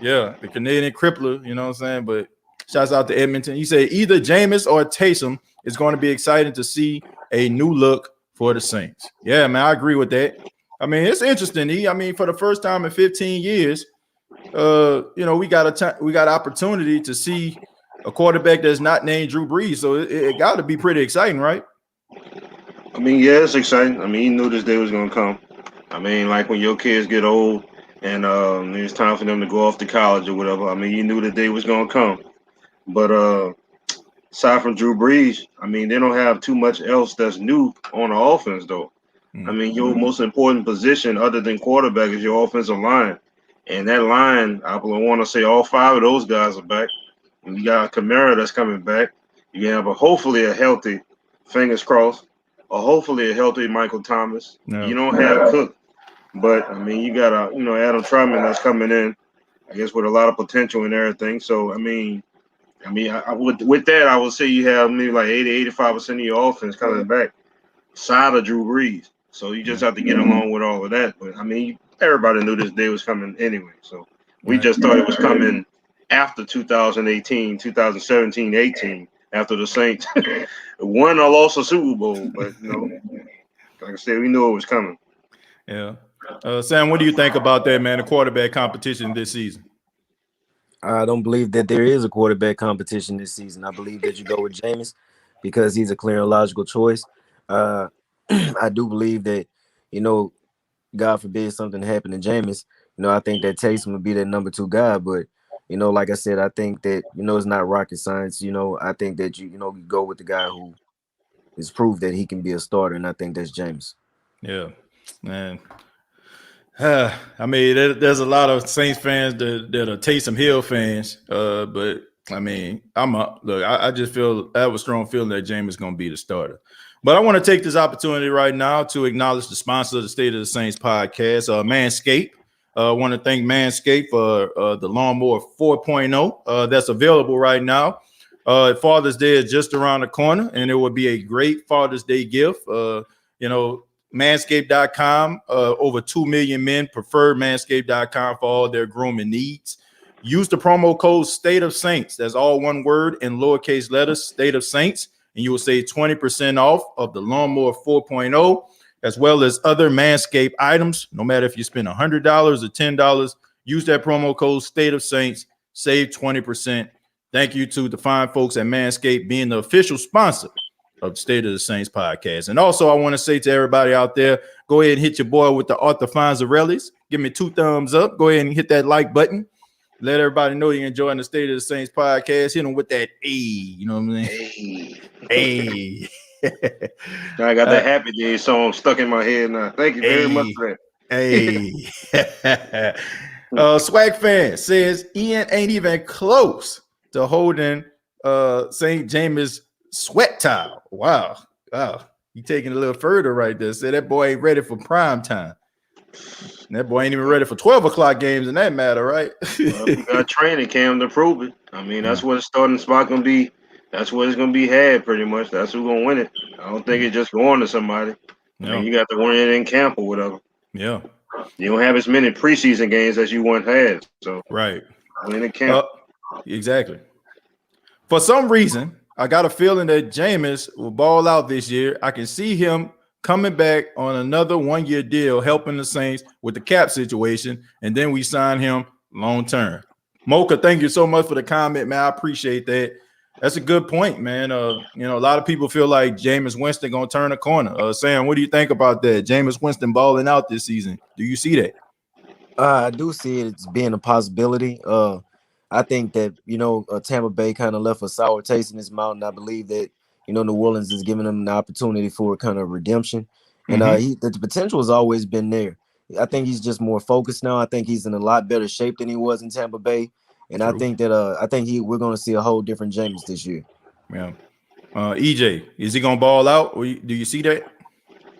Yeah, the Canadian crippler, you know what I'm saying? But shouts out to Edmonton. He said either Jameis or Taysom is going to be exciting to see a new look for the Saints. Yeah, man, I agree with that. It's interesting. For the first time in 15 years, we got opportunity to see a quarterback that's not named Drew Brees. So it got to be pretty exciting, right? Yeah, it's exciting. You knew this day was going to come. Like when your kids get old and it's time for them to go off to college or whatever, you knew the day was going to come. But aside from Drew Brees, they don't have too much else that's new on the offense, though. Your most important position other than quarterback is your offensive line. And that line, I want to say all five of those guys are back. And you got Kamara that's coming back. You have hopefully a healthy, fingers crossed, or hopefully a healthy Michael Thomas. No. You don't have Cook. But, you got Adam Troutman that's coming in, I guess, with a lot of potential and everything. So, with that, I would say you have maybe like 80-85% of your offense coming back side of Drew Brees. So you just have to get along with all of that. But, everybody knew this day was coming anyway. So we just thought it was coming after 2018, 2017, 18, after the Saints won or lost a Super Bowl. But, like I said, we knew it was coming. Yeah. Sam, what do you think about that, man, the quarterback competition this season? I don't believe that there is a quarterback competition this season. I believe that you go with Jameis because he's a clear and logical choice. I do believe that, God forbid something happened to Jameis, I think that Taysom would be that number 2 guy. But, like I said, I think that, it's not rocket science. I think that, you go with the guy who is proved that he can be a starter, and I think that's Jameis. Yeah, man. There's a lot of Saints fans that are Taysom Hill fans, but I just feel I have a strong feeling that Jameis is going to be the starter. But I want to take this opportunity right now to acknowledge the sponsor of the State of the Saints podcast, Manscaped. I want to thank Manscaped for the Lawnmower 4.0 that's available right now. Father's Day is just around the corner, and it would be a great Father's Day gift. Manscaped.com, over 2 million men prefer Manscaped.com for all their grooming needs. Use the promo code State of Saints. That's all one word in lowercase letters, State of Saints, and you will save 20% off of the Lawnmower 4.0, as well as other Manscaped items. No matter if you spend $100 or $10, use that promo code State of Saints, save 20%. Thank you to the fine folks at Manscaped being the official sponsor of the State of the Saints podcast. And also, I want to say to everybody out there, go ahead and hit your boy with the Arthur Fonzarellis. Give me 2 thumbs up. Go ahead and hit that like button. Let everybody know you're enjoying the State of the Saints podcast. Hit them with that A. You know what I'm saying? Hey. I got that Happy Day song stuck in my head now. Thank you very much for that. Hey. Swag Fan says Ian ain't even close to holding St. Jameis sweat towel. Wow. You taking it a little further right there. Say that boy ain't ready for prime time. That boy ain't even ready for 12 o'clock games in that matter, right? Well, we got training camp to prove it. I mean, that's what the starting spot gonna be. That's what it's gonna be had pretty much. That's who's gonna win it. I don't think it's just going to somebody. I mean, you got to win it in camp or whatever. Yeah. You don't have as many preseason games as you once had. So right. Win in camp. Exactly. For some reason, I got a feeling that Jameis will ball out this year. I can see him coming back on another 1-year deal, helping the Saints with the cap situation, and then we sign him long term. Mocha, thank you so much for the comment, man. I appreciate that. That's a good point, man. A lot of people feel like Jameis Winston gonna turn a corner. Sam, what do you think about that? Jameis Winston balling out this season. Do you see that? I do see it as being a possibility. I think that Tampa Bay kind of left a sour taste in his mouth, and I believe that New Orleans is giving him an opportunity for kind of redemption, and the potential has always been there. I think he's just more focused now. I think he's in a lot better shape than he was in Tampa Bay, and I think that we're going to see a whole different Jameis this year. Yeah. EJ, is he going to ball out, or do you see that?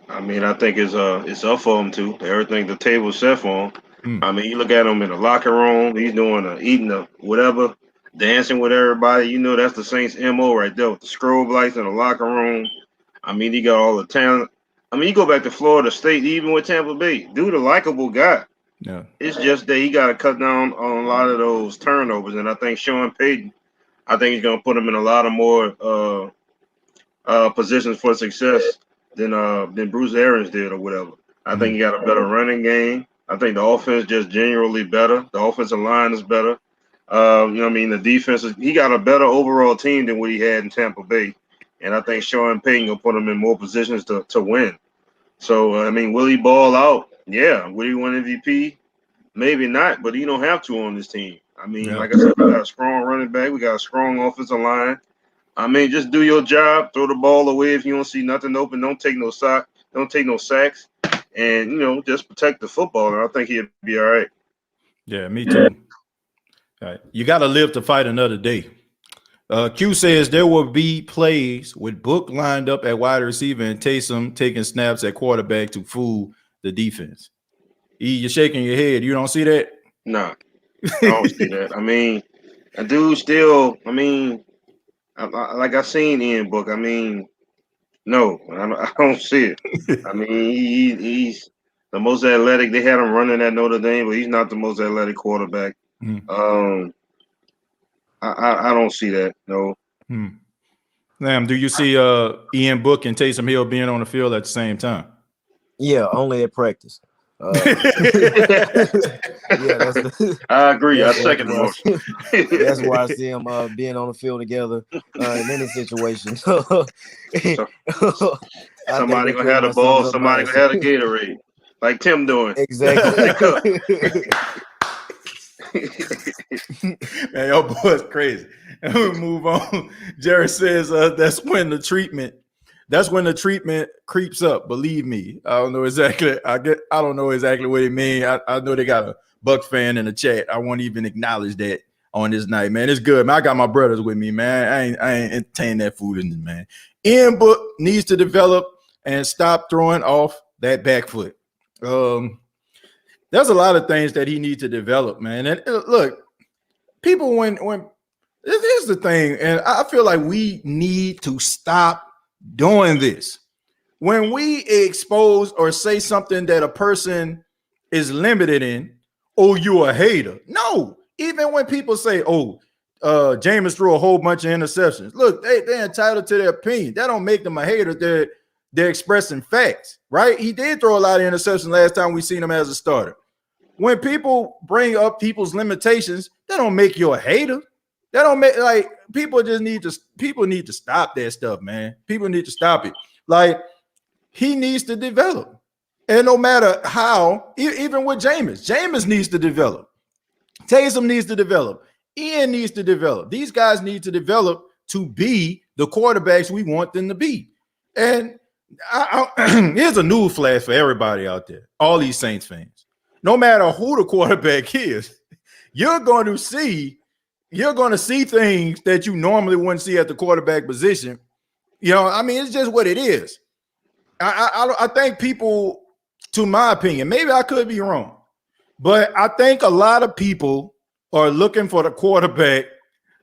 I mean, I think it's up for him too. Everything the table set for him. I mean, you look at him in the locker room. He's doing eating whatever, dancing with everybody. That's the Saints' MO right there with the strobe lights in the locker room. I mean, he got all the talent. I mean, you go back to Florida State, even with Tampa Bay, dude, a likable guy. Yeah. It's just that he got to cut down on a lot of those turnovers, and I think Sean Payton, I think he's going to put him in a lot of more positions for success than Bruce Arians did or whatever. I think he got a better running game. I think the offense just generally better. The offensive line is better. The defense he got a better overall team than what he had in Tampa Bay. And I think Sean Payton will put him in more positions to win. So, will he ball out? Yeah. Will he win MVP? Maybe not, but he don't have to on this team. Like I said, we got a strong running back. We got a strong offensive line. Just do your job. Throw the ball away if you don't see nothing open. Don't take no sacks. And, just protect the football. And I think he'll be all right. Yeah, me too. All right. You got to live to fight another day. Q says there will be plays with Book lined up at wide receiver and Taysom taking snaps at quarterback to fool the defense. You're shaking your head. You don't see that? Nah, I don't see that. A dude still, like I seen Ian Book. No, I don't see it. He's the most athletic. They had him running at Notre Dame, but he's not the most athletic quarterback. I don't see that. No. Do you see Ian Book and Taysom Hill being on the field at the same time? Yeah, only at practice. I agree. I second the motion. That's why I see them being on the field together in any situation. Somebody gonna have the ball. Somebody gonna have the Gatorade, like Tim doing. Exactly. Man, your boy's crazy. And we move on. Jared says that's when the treatment creeps up. Believe me, I don't know exactly. I don't know exactly what it means. I know they got a Bucks fan in the chat. I won't even acknowledge that on this night, man. It's good, man. I got my brothers with me, man. I ain't entertain that foolishness, man. Ian Book needs to develop and stop throwing off that back foot. there's a lot of things that he needs to develop, man. And look, people when here's the thing, and I feel like we need to stop doing this. When we expose or say something that a person is limited in, oh, you a hater. No, even when people say, oh, Jameis threw a whole bunch of interceptions. Look, they're entitled to their opinion. That don't make them a hater. They're expressing facts, right? He did throw a lot of interceptions last time we seen him as a starter. When people bring up people's limitations, that don't make you a hater. That don't make, like, people need to stop that stuff, man. People need to stop it. Like, he needs to develop. And no matter how, even with Jameis needs to develop. Taysom needs to develop. Ian needs to develop. These guys need to develop to be the quarterbacks we want them to be. And here's a news flash for everybody out there, all these Saints fans. No matter who the quarterback is, you're going to see things that you normally wouldn't see at the quarterback position. You know, I mean, it's just what it is. I think people, to my opinion, maybe I could be wrong, but I think a lot of people are looking for the quarterback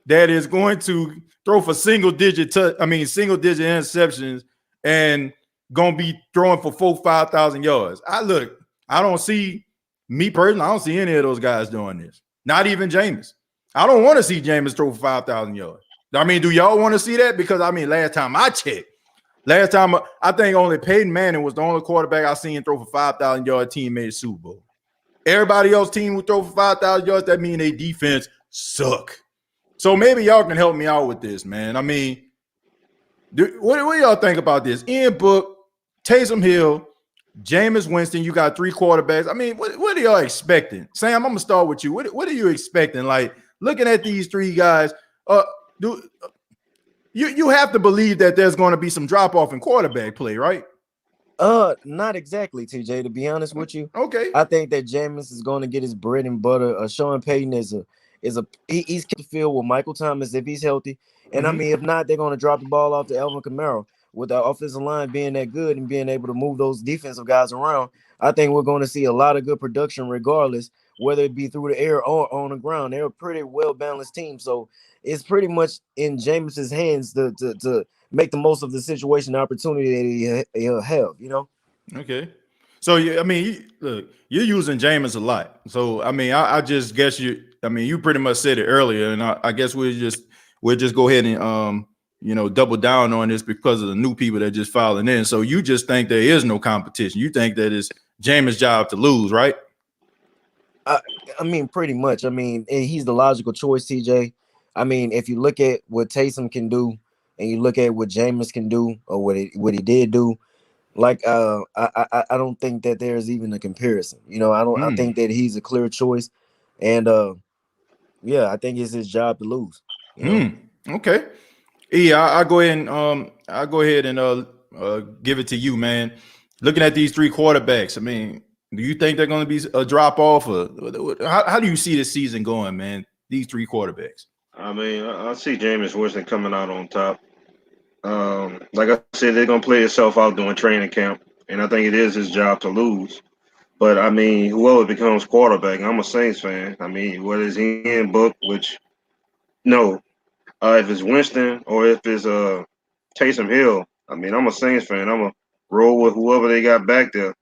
that is going to throw for single-digit interceptions and going to be throwing for 4,000-5,000 yards. I don't see, me personally, I don't see any of those guys doing this. Not even Jameis. I don't want to see Jameis throw for 5,000 yards. I mean, do y'all want to see that? Because, I mean, last time I checked, I think only Payton Manning was the only quarterback I seen throw for 5,000 yard team made a Super Bowl. Everybody else team who throw for 5,000 yards, that mean they defense suck. So maybe y'all can help me out with this, man. I mean, what do y'all think about this? Ian Book, Taysom Hill, Jameis Winston, you got 3 quarterbacks. I mean, what are y'all expecting? Sam, I'm going to start with you. What are you expecting? Like, looking at these 3 guys, you have to believe that there's going to be some drop-off in quarterback play, right? Not exactly, TJ, to be honest with you. Okay. I think that Jameis is going to get his bread and butter. Sean Payton he's kept the field with Michael Thomas if he's healthy. And I mean, if not, they're going to drop the ball off to Alvin Kamara. With the offensive line being that good and being able to move those defensive guys around, I think we're going to see a lot of good production regardless, whether it be through the air or on the ground. They're a pretty well-balanced team. So it's pretty much in Jameis's hands to make the most of the situation, opportunity that he'll have, you know? Okay. So, I mean, look, you're using Jameis a lot. So, I mean, I just guess you pretty much said it earlier, and I guess we'll just go ahead and, double down on this because of the new people that just filing in. So you just think there is no competition. You think that it's Jameis' job to lose, right? I mean, pretty much. I mean, he's the logical choice, TJ. I mean, if you look at what Taysom can do and you look at what Jameis can do or what he did do, like I don't think that there's even a comparison. You know, I think that he's a clear choice, and I think it's his job to lose. You know? Okay. I'll go ahead and give it to you, man. Looking at these 3 quarterbacks, I mean, do you think they're going to be a drop off, or how do you see this season going, man? These 3 quarterbacks. I mean, I see Jameis Winston coming out on top. Like I said, they're going to play itself out during training camp, and I think it is his job to lose. But, I mean, whoever becomes quarterback, I'm a Saints fan. I mean, whether it's Ian Book, if it's Winston or if it's Taysom Hill, I mean, I'm a Saints fan. I'm going to roll with whoever they got back there.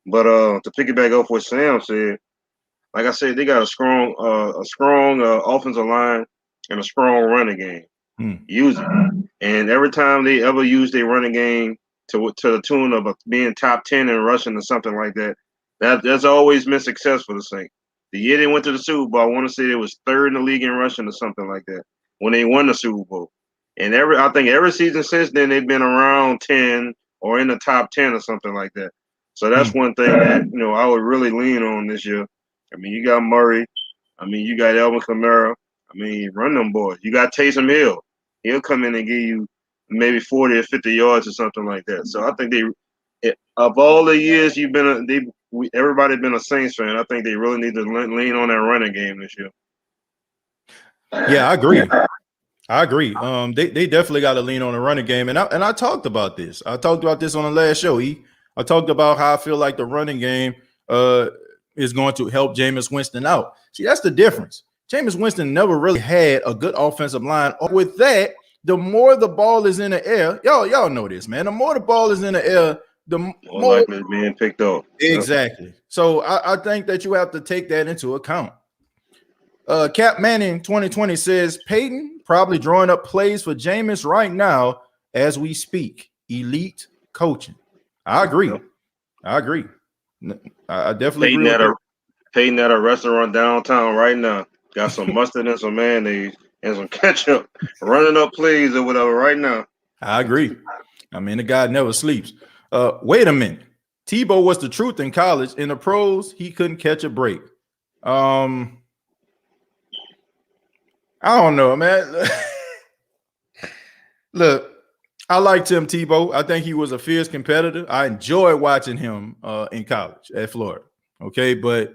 But to piggyback off what Sam said, like I said, they got a strong offensive line and a strong running game. Use it. And every time they ever use their running game to the tune of being top 10 in rushing or something like that, that's always been success for the Saints. The year they went to the Super Bowl, I want to say it was 3rd in the league in rushing or something like that when they won the Super Bowl. And I think every season since then, they've been around 10 or in the top 10 or something like that. So that's one thing that, I would really lean on this year. I mean, you got Murray. I mean, you got Alvin Kamara. I mean, run them boys. You got Taysom Hill. He'll come in and give you maybe 40 or 50 yards or something like that. So I think of all the years everybody been a Saints fan, I think they really need to lean on that running game this year. Yeah, I agree. They definitely got to lean on the running game, and I talked about this. I talked about this on the last show. I talked about how I feel like the running game is going to help Jameis Winston out. See, that's the difference. Jameis Winston never really had a good offensive line. With that, the more the ball is in the air, y'all know this, man. The more the ball is in the air, the more likely it's being picked up. Exactly. So I think that you have to take that into account. Cap Manning 2020 says Payton probably drawing up plays for Jameis right now as we speak. Elite coaching. I agree. Yep. I agree. I definitely agree. Payton at a restaurant downtown right now. Got some mustard and some mayonnaise and some ketchup. Running up plays or whatever right now. I agree. I mean, the guy never sleeps. Wait a minute. Tebow was the truth in college. In the pros, he couldn't catch a break. I don't know, man. Look, I like Tim Tebow. I think he was a fierce competitor. I enjoyed watching him in college at Florida. Okay, but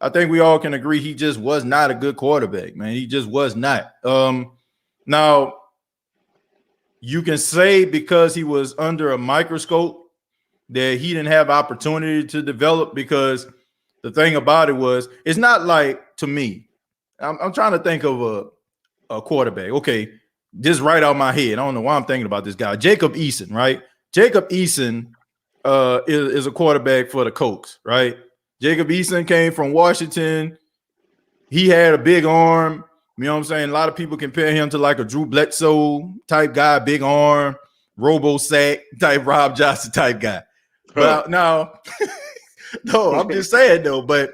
I think we all can agree he just was not a good quarterback, man. He just was not. Now, you can say because he was under a microscope that he didn't have opportunity to develop, because the thing about it was, it's not like, to me, I'm trying to think of a quarterback. Okay, just right out my head. I don't know why I'm thinking about this guy. Jacob Eason, right? Jacob Eason is a quarterback for the Colts, right? Jacob Eason came from Washington. He had a big arm. You know what I'm saying? A lot of people compare him to like a Drew Bledsoe type guy, big arm, Robo Sack type, Rob Johnson type guy. But now, no, I'm just saying though, but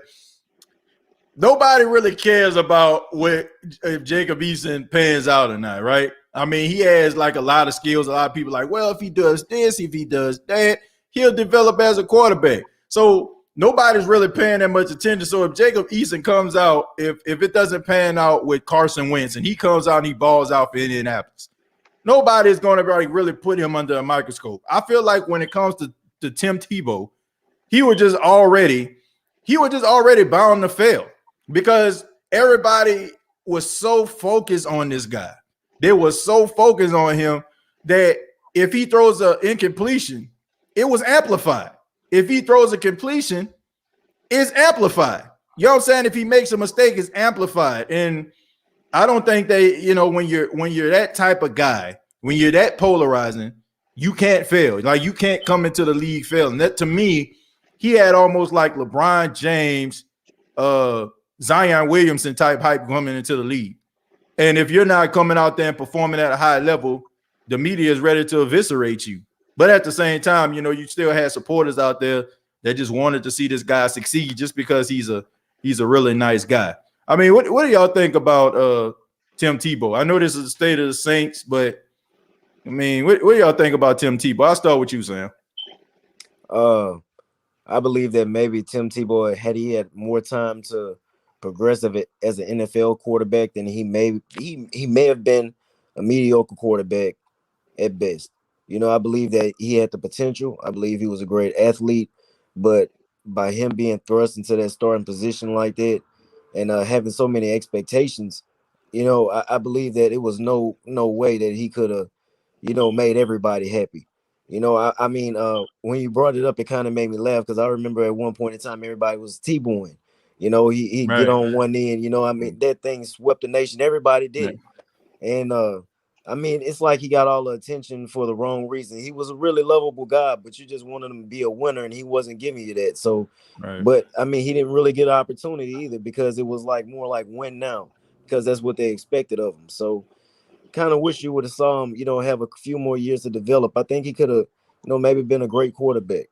nobody really cares about if Jacob Eason pans out or not, right? I mean, he has like a lot of skills. A lot of people are like, well, if he does this, if he does that, he'll develop as a quarterback. So nobody's really paying that much attention. So if Jacob Eason comes out, if it doesn't pan out with Carson Wentz and he comes out and he balls out for Indianapolis, nobody's going to really put him under a microscope. I feel like when it comes to Tim Tebow, he was just already bound to fail, because everybody was so focused on this guy. They were so focused on him that if he throws an incompletion, it was amplified. If he throws a completion, it's amplified. You know what I'm saying? If he makes a mistake, it's amplified. And I don't think when you're that type of guy, when you're that polarizing, you can't fail. Like, you can't come into the league failing. That, to me, he had almost like LeBron James, Zion Williamson type hype coming into the league. And if you're not coming out there and performing at a high level, the media is ready to eviscerate you. But at the same time, you still had supporters out there that just wanted to see this guy succeed just because he's a really nice guy. I mean, what do y'all think about Tim Tebow? I know this is the state of the Saints, but I mean, what do y'all think about Tim Tebow? I'll start with you, Sam. I believe that maybe Tim Tebow, had he had more time to progress of it as an NFL quarterback, then he may have been a mediocre quarterback at best. I believe that he had the potential. I believe he was a great athlete, but by him being thrust into that starting position like that and having so many expectations, I believe that it was no way that he could have, made everybody happy. I mean, when you brought it up, it kind of made me laugh, because I remember at one point in time, everybody was Tebowing. He'd get on one end, I mean, that thing swept the nation. Everybody did. And I mean, it's like he got all the attention for the wrong reason. He was a really lovable guy, but you just wanted him to be a winner, and he wasn't giving you that. So, but I mean, he didn't really get an opportunity either, because it was like more like win now, because that's what they expected of him. So, kind of wish you would have saw him, have a few more years to develop. I think he could have, maybe been a great quarterback.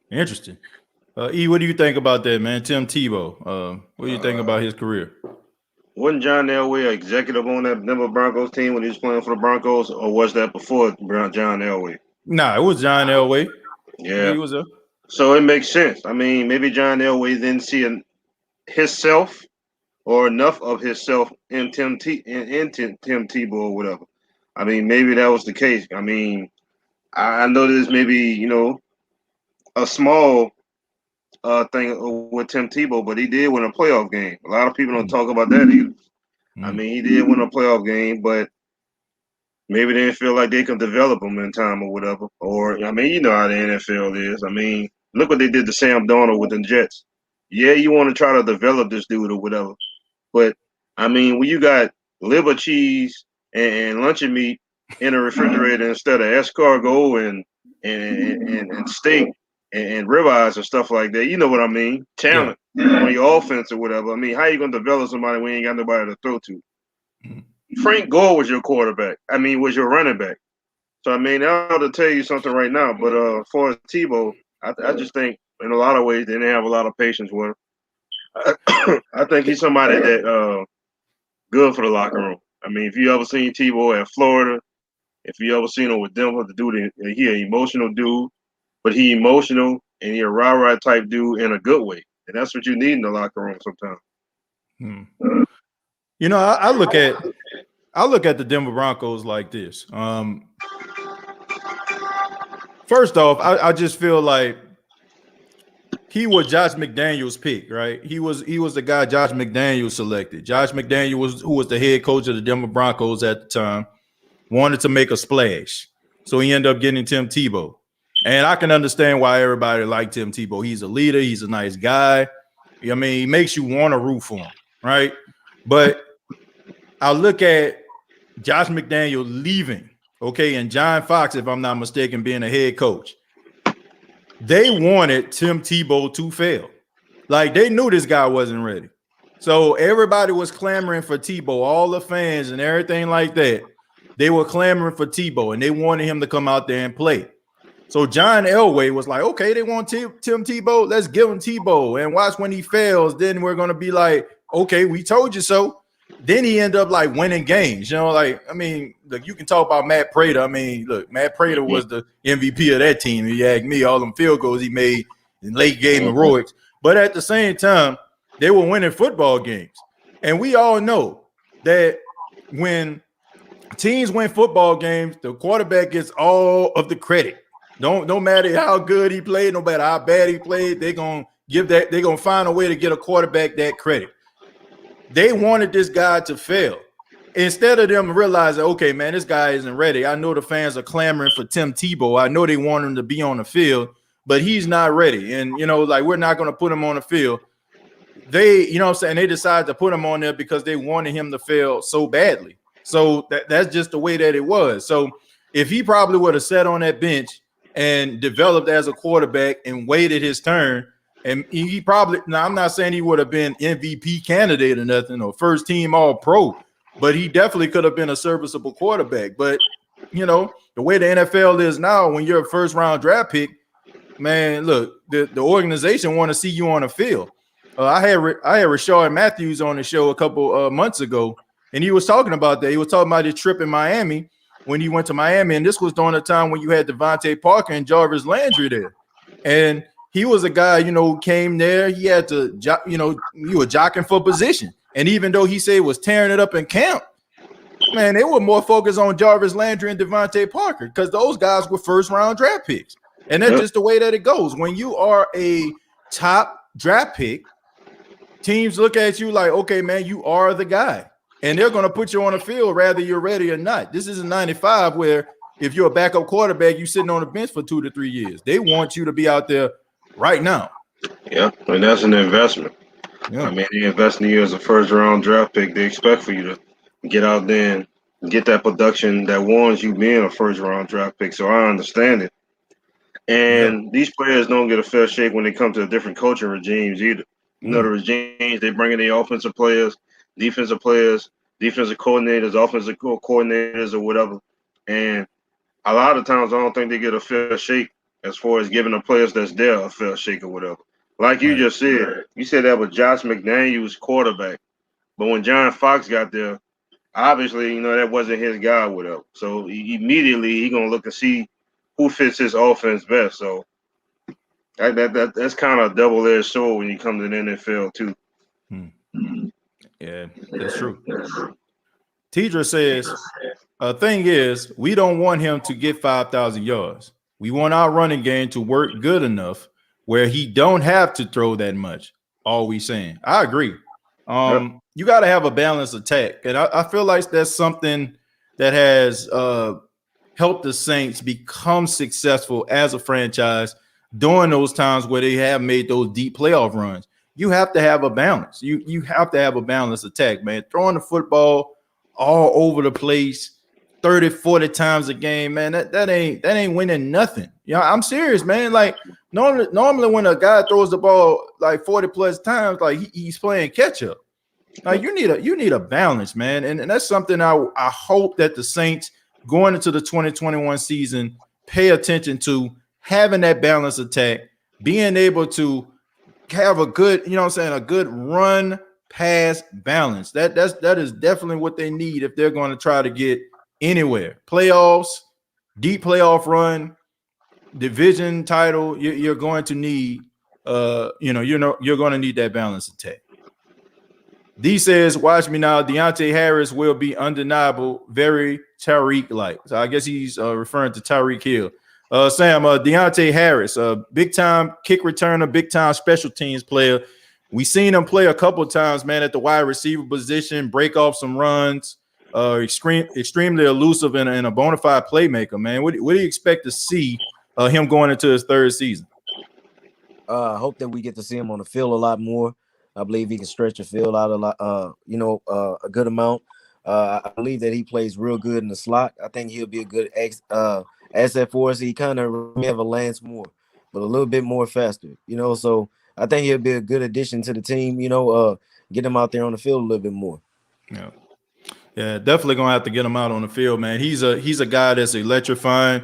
Interesting. E, what do you think about that, man? Tim Tebow. What do you think about his career? Wasn't John Elway an executive on that Denver Broncos team when he was playing for the Broncos, or was that before John Elway? Nah, it was John Elway. Yeah. He was So it makes sense. I mean, maybe John Elway didn't see himself or enough of himself in Tim Tebow or whatever. I mean, maybe that was the case. I mean, I know there's maybe, a small thing with Tim Tebow, but he did win a playoff game. A lot of people don't talk about that either. I mean, he did win a playoff game, but maybe they didn't feel like they could develop him in time or whatever. Or, I mean, you know how the NFL is. I mean, look what they did to Sam Darnold with the Jets. Yeah, you want to try to develop this dude or whatever, but I mean, when you got liver cheese and luncheon meat in a refrigerator instead of escargot and steak and ribeyes and stuff like that, you know what I mean? Talent on your offense or whatever. I mean, how you gonna develop somebody when you ain't got nobody to throw to? Frank Gore was your quarterback. I mean, was your running back. So I mean, I ought to tell you something right now. But as far as Tebow, I just think in a lot of ways they didn't have a lot of patience with him. I think he's somebody that good for the locker room. I mean, if you ever seen Tebow at Florida, if you ever seen him with Denver, the dude, he an emotional dude, but he emotional and he a rah-rah type dude in a good way. And that's what you need in the locker room sometimes. You know, I look at the Denver Broncos like this. First off, I just feel like he was Josh McDaniels' pick, right? He was the guy Josh McDaniels selected. Josh McDaniels who was the head coach of the Denver Broncos at the time, wanted to make a splash. So he ended up getting Tim Tebow. And I can understand why everybody liked Tim Tebow. He's a leader. He's a nice guy. I mean, he makes you want to root for him, right? But I look at Josh McDaniel leaving, okay, and John Fox, if I'm not mistaken, being a head coach. They wanted Tim Tebow to fail. Like, they knew this guy wasn't ready. So everybody was clamoring for Tebow, all the fans and everything like that. They were clamoring for Tebow, and they wanted him to come out there and play. So John Elway was like, okay, they want Tim Tebow. Let's give him Tebow. And watch when he fails, then we're going to be like, okay, we told you so. Then he ended up like winning games. You know, like, I mean, look, you can talk about Matt Prater. I mean, look, Matt Prater was the MVP of that team. If you ask me, all them field goals he made in late game heroics. But at the same time, they were winning football games. And we all know that when teams win football games, the quarterback gets all of the credit. No matter how good he played, no matter how bad he played, they're gonna find a way to get a quarterback that credit. They wanted this guy to fail. Instead of them realizing, okay, man, this guy isn't ready. I know the fans are clamoring for Tim Tebow. I know they want him to be on the field, but he's not ready. And, you know, like, we're not going to put him on the field. They, you know what I'm saying, they decided to put him on there because they wanted him to fail so badly. So that's just the way that it was. So if he probably would have sat on that bench and developed as a quarterback and waited his turn, and he probably, now I'm not saying he would have been MVP candidate or nothing, or first team all pro, but he definitely could have been a serviceable quarterback. But, you know, the way the NFL is now, when you're a first round draft pick, man, look, the organization want to see you on the field. I had Rashard Matthews on the show a couple months ago, and he was talking about that. He was talking about his trip in Miami when he went to Miami, and this was during the time when you had Devontae Parker and Jarvis Landry there. And he was a guy, you know, who came there. He had to, you know, you were jockeying for position. And even though he said was tearing it up in camp, man, they were more focused on Jarvis Landry and Devontae Parker because those guys were first-round draft picks. And that's just the way that it goes. When you are a top draft pick, teams look at you like, okay, man, you are the guy. And they're going to put you on the field whether you're ready or not. This isn't 95 where if you're a backup quarterback, you're sitting on the bench for 2 to 3 years. They want you to be out there right now. Yeah, and that's an investment. Yeah. I mean, they invest in you as a first-round draft pick. They expect for you to get out there and get that production that warrants you being a first-round draft pick. So I understand it. And these players don't get a fair shake when they come to different coaching regimes either. You know, the regimes, they bring in the offensive players, defensive coordinators, offensive coordinators, or whatever. And a lot of times I don't think they get a fair shake as far as giving the players that's there a fair shake or whatever. Like you just said, you said that was Josh McDaniels' quarterback. But when John Fox got there, obviously, you know, that wasn't his guy or whatever. So immediately he's going to look and see who fits his offense best. So that's kind of a double-edged sword when you come to the NFL too. Yeah, that's true. Tidra says, thing is, we don't want him to get 5,000 yards. We want our running game to work good enough where he don't have to throw that much. All we saying. I agree. You got to have a balanced attack. And I feel like that's something that has helped the Saints become successful as a franchise. during those times where they have made those deep playoff runs. You have to have a balance. You have to have a balanced attack, man. Throwing the football all over the place 30, 40 times a game, man, that ain't winning nothing. You know, I'm serious, man. Like normally when a guy throws the ball like 40 plus times, like he's playing catch up. Like you need a balance, man. And that's something I hope that the Saints going into the 2021 season pay attention to, having that balanced attack, being able to have a good, you know what I'm saying, a good run pass balance. That is definitely what they need if they're going to try to get anywhere. Playoffs, deep playoff run, division title, you're going to need you're going to need that balanced attack. D says, watch me now. Deonte Harris will be undeniable, very Tyreek-like. So I guess he's referring to Tyreek Hill. Sam, Deonte Harris, big time kick returner, big time special teams player. We seen him play a couple of times, man, at the wide receiver position, break off some runs, extremely elusive and a bona fide playmaker, man. What do you expect to see him going into his third season? I hope that we get to see him on the field a lot more. I believe he can stretch the field out a lot, a good amount. I believe that he plays real good in the slot. I think he'll be a good asset for us. He kind of reminds me of a Lance Moore, but a little bit more faster, So I think he'll be a good addition to the team, get him out there on the field a little bit more. Yeah, definitely gonna have to get him out on the field, man. He's a guy that's electrifying.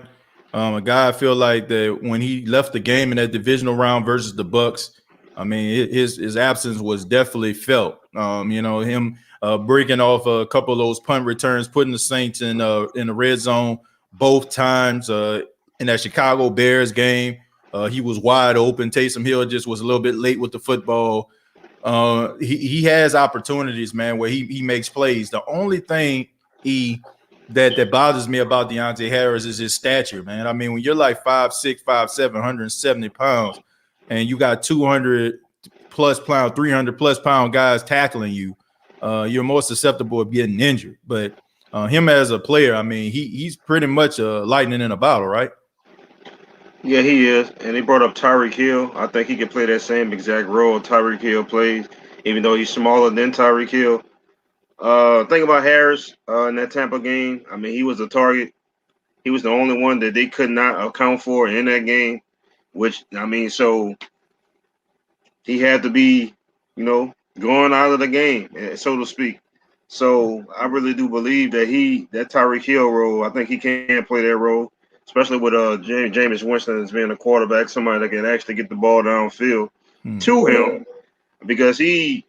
A guy I feel like that when he left the game in that divisional round versus the Bucks, I mean, his absence was definitely felt. Him breaking off a couple of those punt returns, putting the Saints in the red zone both times in that Chicago Bears game. He was wide open. Taysom Hill just was a little bit late with the football. He has opportunities, man, where he makes plays. The only thing that bothers me about Deonte Harris is his stature, man. I mean, when you're like 5'6", 5'7", 170 pounds, and you got 200 plus pound, 300 plus pound guys tackling you, you're more susceptible of getting injured. But him as a player, I mean, he's pretty much lightning in a bottle, right? Yeah, he is. And they brought up Tyreek Hill. I think he can play that same exact role Tyreek Hill plays, even though he's smaller than Tyreek Hill. Think about Harris in that Tampa game. I mean, he was a target. He was the only one that they could not account for in that game, which, I mean, so he had to be, going out of the game, so to speak. So I really do believe that that Tyreek Hill role, I think he can play that role, especially with Jameis Winston as being a quarterback, somebody that can actually get the ball downfield to him, because he's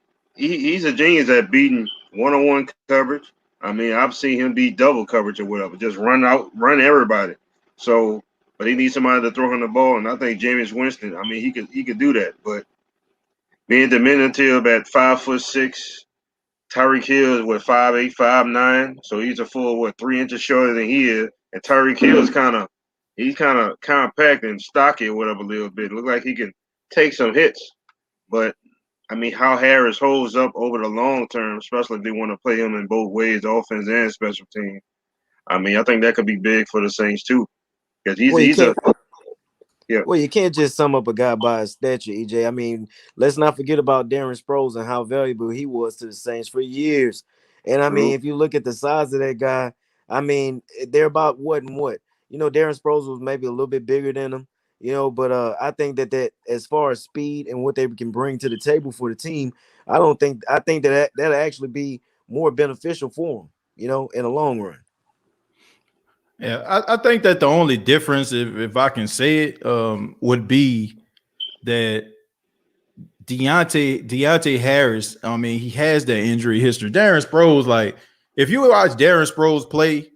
a genius at beating one-on-one coverage. I mean, I've seen him beat double coverage or whatever, just run everybody. So, but he needs somebody to throw him the ball, and I think Jameis Winston, I mean, he could do that. But being diminutive at 5'6", Tyreek Hill is 5'8", 5'9", so he's a full 3 inches shorter than he is. And Tyreek Hill is kind of compact and stocky or whatever a little bit. Look like he can take some hits, but I mean, how Harris holds up over the long term, especially if they want to play him in both ways, offense and special team. I mean, I think that could be big for the Saints too, because Well, you can't just sum up a guy by his stature, EJ. I mean, let's not forget about Darren Sproles and how valuable he was to the Saints for years. And I mean, if you look at the size of that guy, I mean, they're about what and what. Darren Sproles was maybe a little bit bigger than him, but I think that as far as speed and what they can bring to the table for the team, I think that'll actually be more beneficial for them, in the long run. Yeah, I think that the only difference, if I can say it, would be that Deonte Harris, I mean, he has that injury history. Darren Sproles, like, if you watch Darren Sproles play,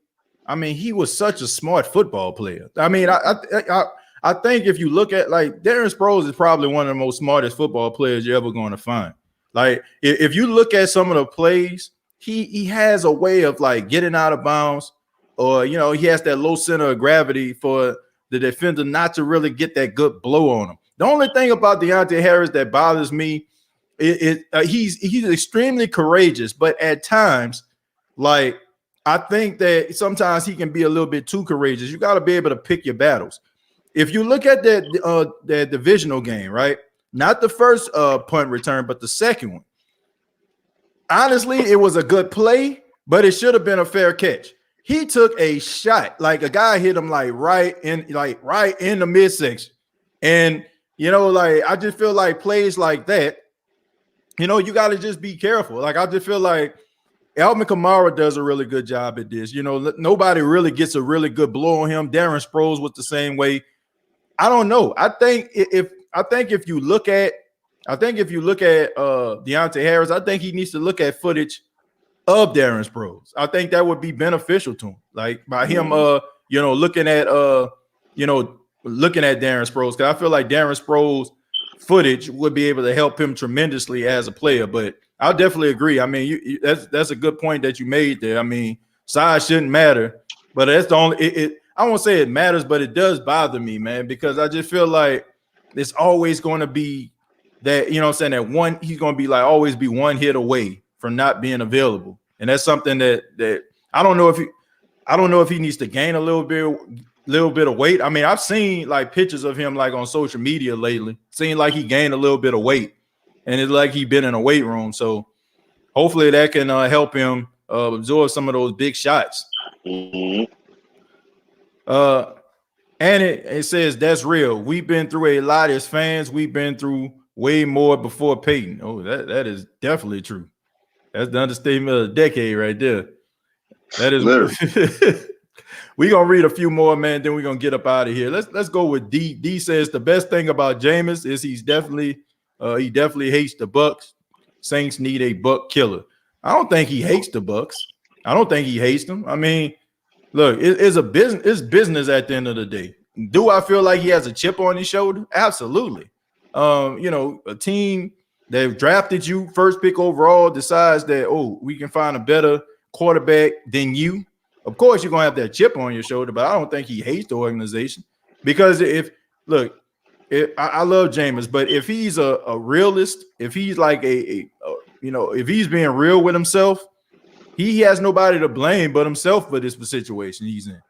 I mean, he was such a smart football player. I mean, I think if you look at, like, Darren Sproles is probably one of the most smartest football players you're ever going to find. Like, if you look at some of the plays, he has a way of, like, getting out of bounds, or, he has that low center of gravity for the defender not to really get that good blow on him. The only thing about Deonte Harris that bothers me is he's extremely courageous, but at times, like, I think that sometimes he can be a little bit too courageous. You got to be able to pick your battles. if you look at that divisional game, right? Not the first punt return, but the second one. Honestly, it was a good play, but it should have been a fair catch. He took a shot, like a guy hit him like right in the midsection. And like I just feel like plays like that, you got to just be careful. Like I just feel like Alvin Kamara does a really good job at this. Nobody really gets a really good blow on him. Darren Sproles was the same way. I don't know. I think if you look at Deonte Harris, I think he needs to look at footage of Darren Sproles. I think that would be beneficial to him. Like by him looking at Darren Sproles, because I feel like Darren Sproles footage would be able to help him tremendously as a player. But I'll definitely agree. I mean, that's a good point that you made there. I mean, size shouldn't matter, but that's the only I won't say it matters, but it does bother me, man, because I just feel like it's always going to be that, that one, he's going to be like always be one hit away from not being available. And that's something that I don't know if he needs to gain a little bit of weight. I mean, I've seen like pictures of him like on social media lately, seeing like he gained a little bit of weight, and it's like he's been in a weight room. So hopefully that can help him absorb some of those big shots. Mm-hmm. And it says that's real. We've been through a lot as fans. We've been through way more before Payton. Oh, that is definitely true. That's the understatement of the decade right there. That is literally. We're gonna read a few more, man. Then we're gonna get up out of here. Let's go with D. D says the best thing about Jameis is he definitely hates the Bucs. Saints need a Buck killer. I don't think he hates the Bucs. I don't think he hates them. I mean, look, it's a business. It's business at the end of the day. Do I feel like he has a chip on his shoulder? Absolutely. A team that drafted you first pick overall decides that, we can find a better quarterback than you. Of course, you're gonna have that chip on your shoulder, but I don't think he hates the organization. Because I love Jameis, but if he's a realist, if he's like if he's being real with himself, he has nobody to blame but himself for this situation he's in.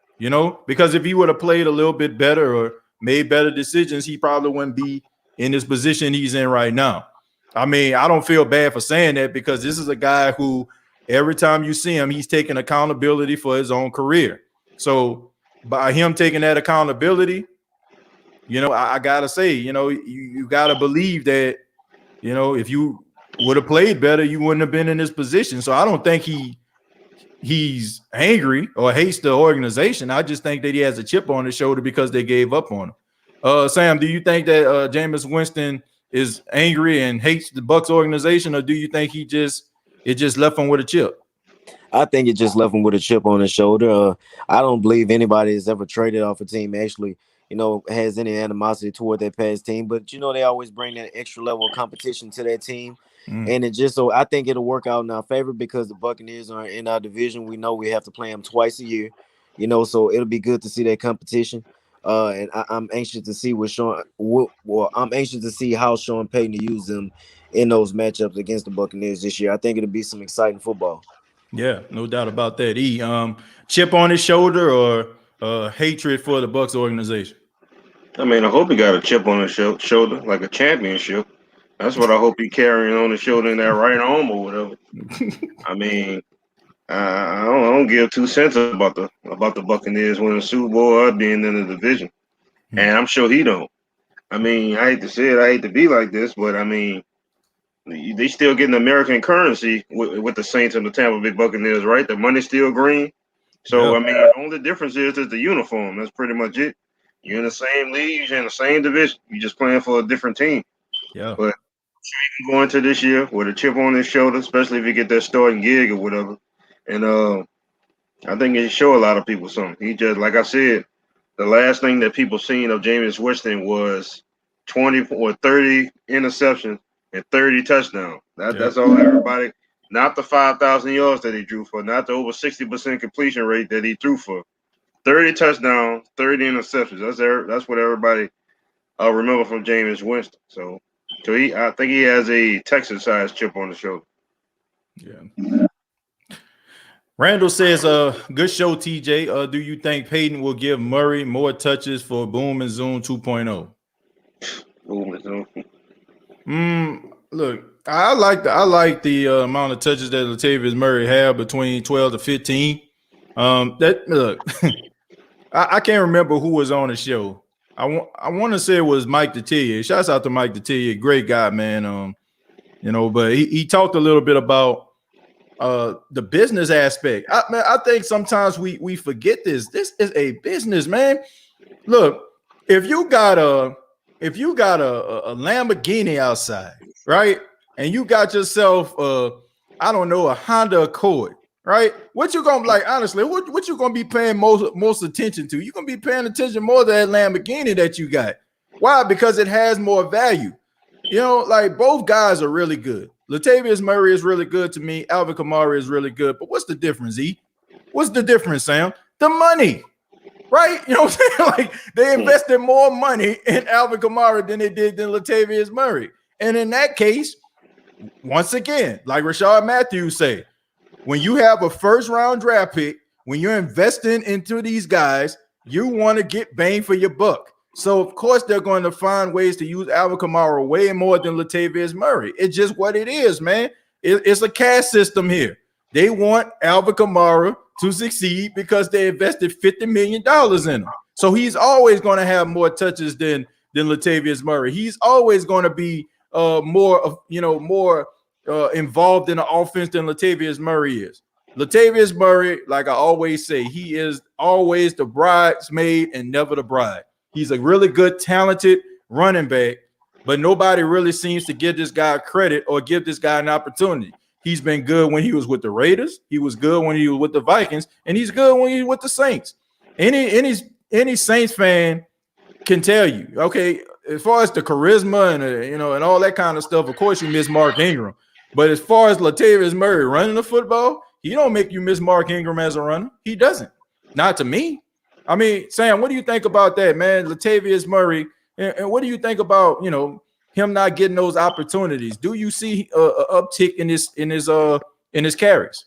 Because if he would have played a little bit better or made better decisions, he probably wouldn't be in this position he's in right now. I mean, I don't feel bad for saying that because this is a guy who every time you see him, he's taking accountability for his own career. So by him taking that accountability, I gotta say, you gotta believe that, if you would have played better, you wouldn't have been in this position. So I don't think he's angry or hates the organization. I just think that he has a chip on his shoulder because they gave up on him. Sam, do you think that Jameis Winston is angry and hates the Bucs organization, or do you think it just left him with a chip? I think it just left him with a chip on his shoulder. I don't believe anybody has ever traded off a team actually, has any animosity toward their past team. But, they always bring that extra level of competition to that team. And I think it'll work out in our favor because the Buccaneers are in our division. We know we have to play them twice a year, so it'll be good to see that competition. And I'm anxious to see I'm anxious to see how Sean Payton use them in those matchups against the Buccaneers this year. I think it'll be some exciting football. Yeah, no doubt about that. Chip on his shoulder or hatred for the Bucs organization? I mean, I hope he got a chip on his shoulder, like a championship. That's what I hope he carrying on his shoulder in that right arm or whatever. I mean, I don't give 2 cents about the Buccaneers winning the Super Bowl or being in the division, and I'm sure he don't. I mean, I hate to say it, I hate to be like this, but I mean, they still getting American currency with the Saints and the Tampa Bay Buccaneers, right? The money's still green. So, yeah. I mean, the only difference is the uniform. That's pretty much it. You're in the same league, you're in the same division. You're just playing for a different team. Yeah. But he can go into this year with a chip on his shoulder, especially if he get that starting gig or whatever. And I think it show a lot of people something. He just, like I said, the last thing that people seen of Jameis Winston was 20 or 30 interceptions and 30 touchdowns. That's all everybody. Not the 5,000 yards that he drew for, not the over 60% completion rate that he threw for. 30 touchdowns, 30 interceptions. That's what everybody remember from Jameis Winston. So I think he has a Texas-sized chip on the shoulder. Yeah. Randall says, good show, TJ. Do you think Payton will give Murray more touches for Boom and Zoom 2.0? Boom and Zoom. Look, I like the amount of touches that Latavius Murray had between 12 to 15. I can't remember who was on the show. I want to say it was Mike Detillier. Shouts out to Mike Detillier, great guy, man. But he talked a little bit about the business aspect. I think sometimes we forget this. This is a business, man. Look, if you got a Lamborghini outside, right, and you got yourself a Honda Accord, right? What you gonna like? Honestly, what you gonna be paying most attention to? You gonna be paying attention more to that Lamborghini that you got. Why? Because it has more value. Like both guys are really good. Latavius Murray is really good to me. Alvin Kamara is really good. But what's the difference, E? What's the difference, Sam? The money, right? You know what I'm saying? Like they invested more money in Alvin Kamara than they did in Latavius Murray. And in that case, once again, like Rashard Matthews say, when you have a first-round draft pick, when you're investing into these guys, you want to get bang for your buck. So, of course, they're going to find ways to use Alvin Kamara way more than Latavius Murray. It's just what it is, man. It's a cash system here. They want Alvin Kamara to succeed because they invested $50 million in him. So he's always going to have more touches than Latavius Murray. He's always going to be more involved in the offense than Latavius Murray is. Latavius Murray, like I always say, he is always the bridesmaid and never the bride. He's a really good, talented running back, but nobody really seems to give this guy credit or give this guy an opportunity. He's been good when he was with the Raiders. He was good when he was with the Vikings, and he's good when he's with the Saints. Any Saints fan can tell you, okay, as far as the charisma and all that kind of stuff, of course you miss Mark Ingram. But as far as Latavius Murray running the football, he don't make you miss Mark Ingram as a runner. He doesn't. Not to me. I mean, Sam, what do you think about that, man? Latavius Murray, and what do you think about him not getting those opportunities? Do you see an uptick in his carries?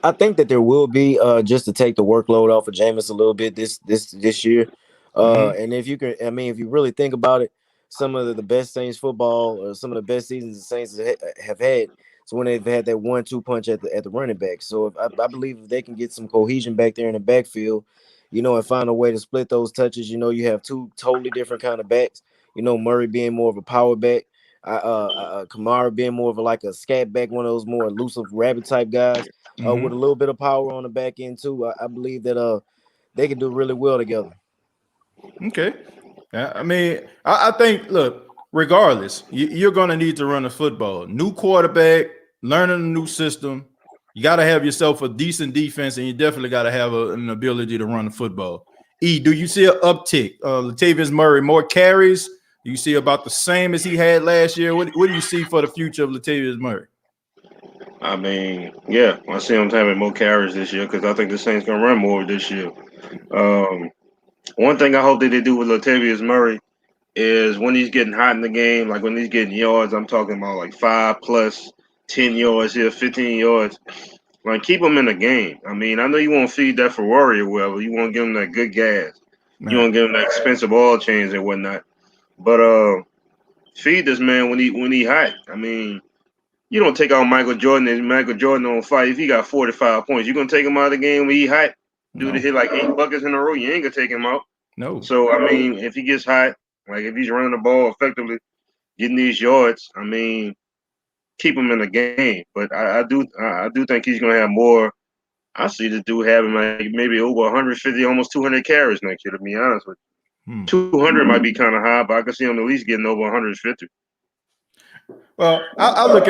I think that there will be just to take the workload off of Jameis a little bit this year. And if you really think about it, some of the best Saints football or some of the best seasons the Saints have had is when they've had that 1-2 punch at the running back. So I believe if they can get some cohesion back there in the backfield, and find a way to split those touches, you have two totally different kind of backs. Murray being more of a power back, Kamara being more of a scat back, one of those more elusive rabbit type guys with a little bit of power on the back end too. I believe that they can do really well together. Okay. I mean, I think, look, regardless, you're going to need to run the football. New quarterback, learning a new system. You got to have yourself a decent defense, and you definitely got to have an ability to run the football. E, do you see an uptick? Latavius Murray, more carries? Do you see about the same as he had last year? What do you see for the future of Latavius Murray? I mean, yeah, I see him having more carries this year because I think the Saints going to run more this year. One thing I hope that they do with Latavius Murray is when he's getting hot in the game, like when he's getting yards, I'm talking about like 5+, 10 yards here, 15 yards. Like, keep him in the game. I mean, I know you won't feed that Ferrari or whatever. You want to give him that good gas. You want to give him that expensive oil change and whatnot. But feed this man when he hot. I mean, you don't take out Michael Jordan and Michael Jordan on fire. If he got 45 points, you going to take him out of the game when he hot? Dude, to hit like 8 buckets in a row, you ain't going to take him out. No. So, I mean, if he gets hot, like if he's running the ball effectively, getting these yards, I mean, keep him in the game. But I do think he's going to have more. I see the dude having like maybe over 150, almost 200 carries next year, to be honest with you. 200 might be kind of high, but I can see him at least getting over 150. Well, I look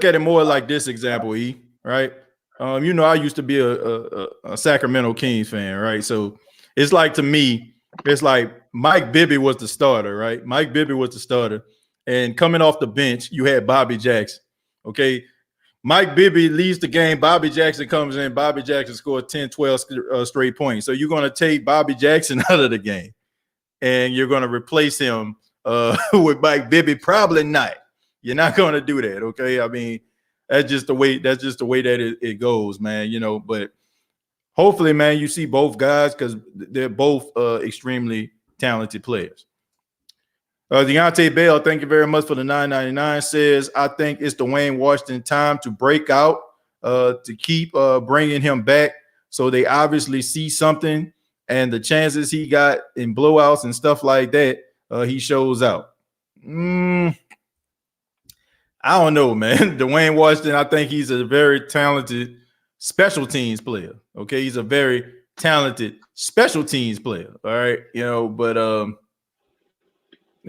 at it more like this example, E, right? I used to be a Sacramento Kings fan, right? So it's like, to me, it's like Mike Bibby was the starter, right? Mike Bibby was the starter. And coming off the bench, you had Bobby Jackson, okay? Mike Bibby leaves the game. Bobby Jackson comes in. Bobby Jackson scored 10, 12 straight points. So you're going to take Bobby Jackson out of the game, and you're going to replace him with Mike Bibby? Probably not. You're not going to do that, okay? I mean, that's just the way that it goes, man. You know, but hopefully, man, you see both guys because they're both extremely talented players. Deonte Bell, thank you very much for the $9.99. Says, I think it's Dwayne Washington time to break out, to keep bringing him back. So they obviously see something, and the chances he got in blowouts and stuff like that, he shows out. I don't know, man. Dwayne Washington, I think he's a very talented special teams player. Okay, he's a very talented special teams player. All right, you know, but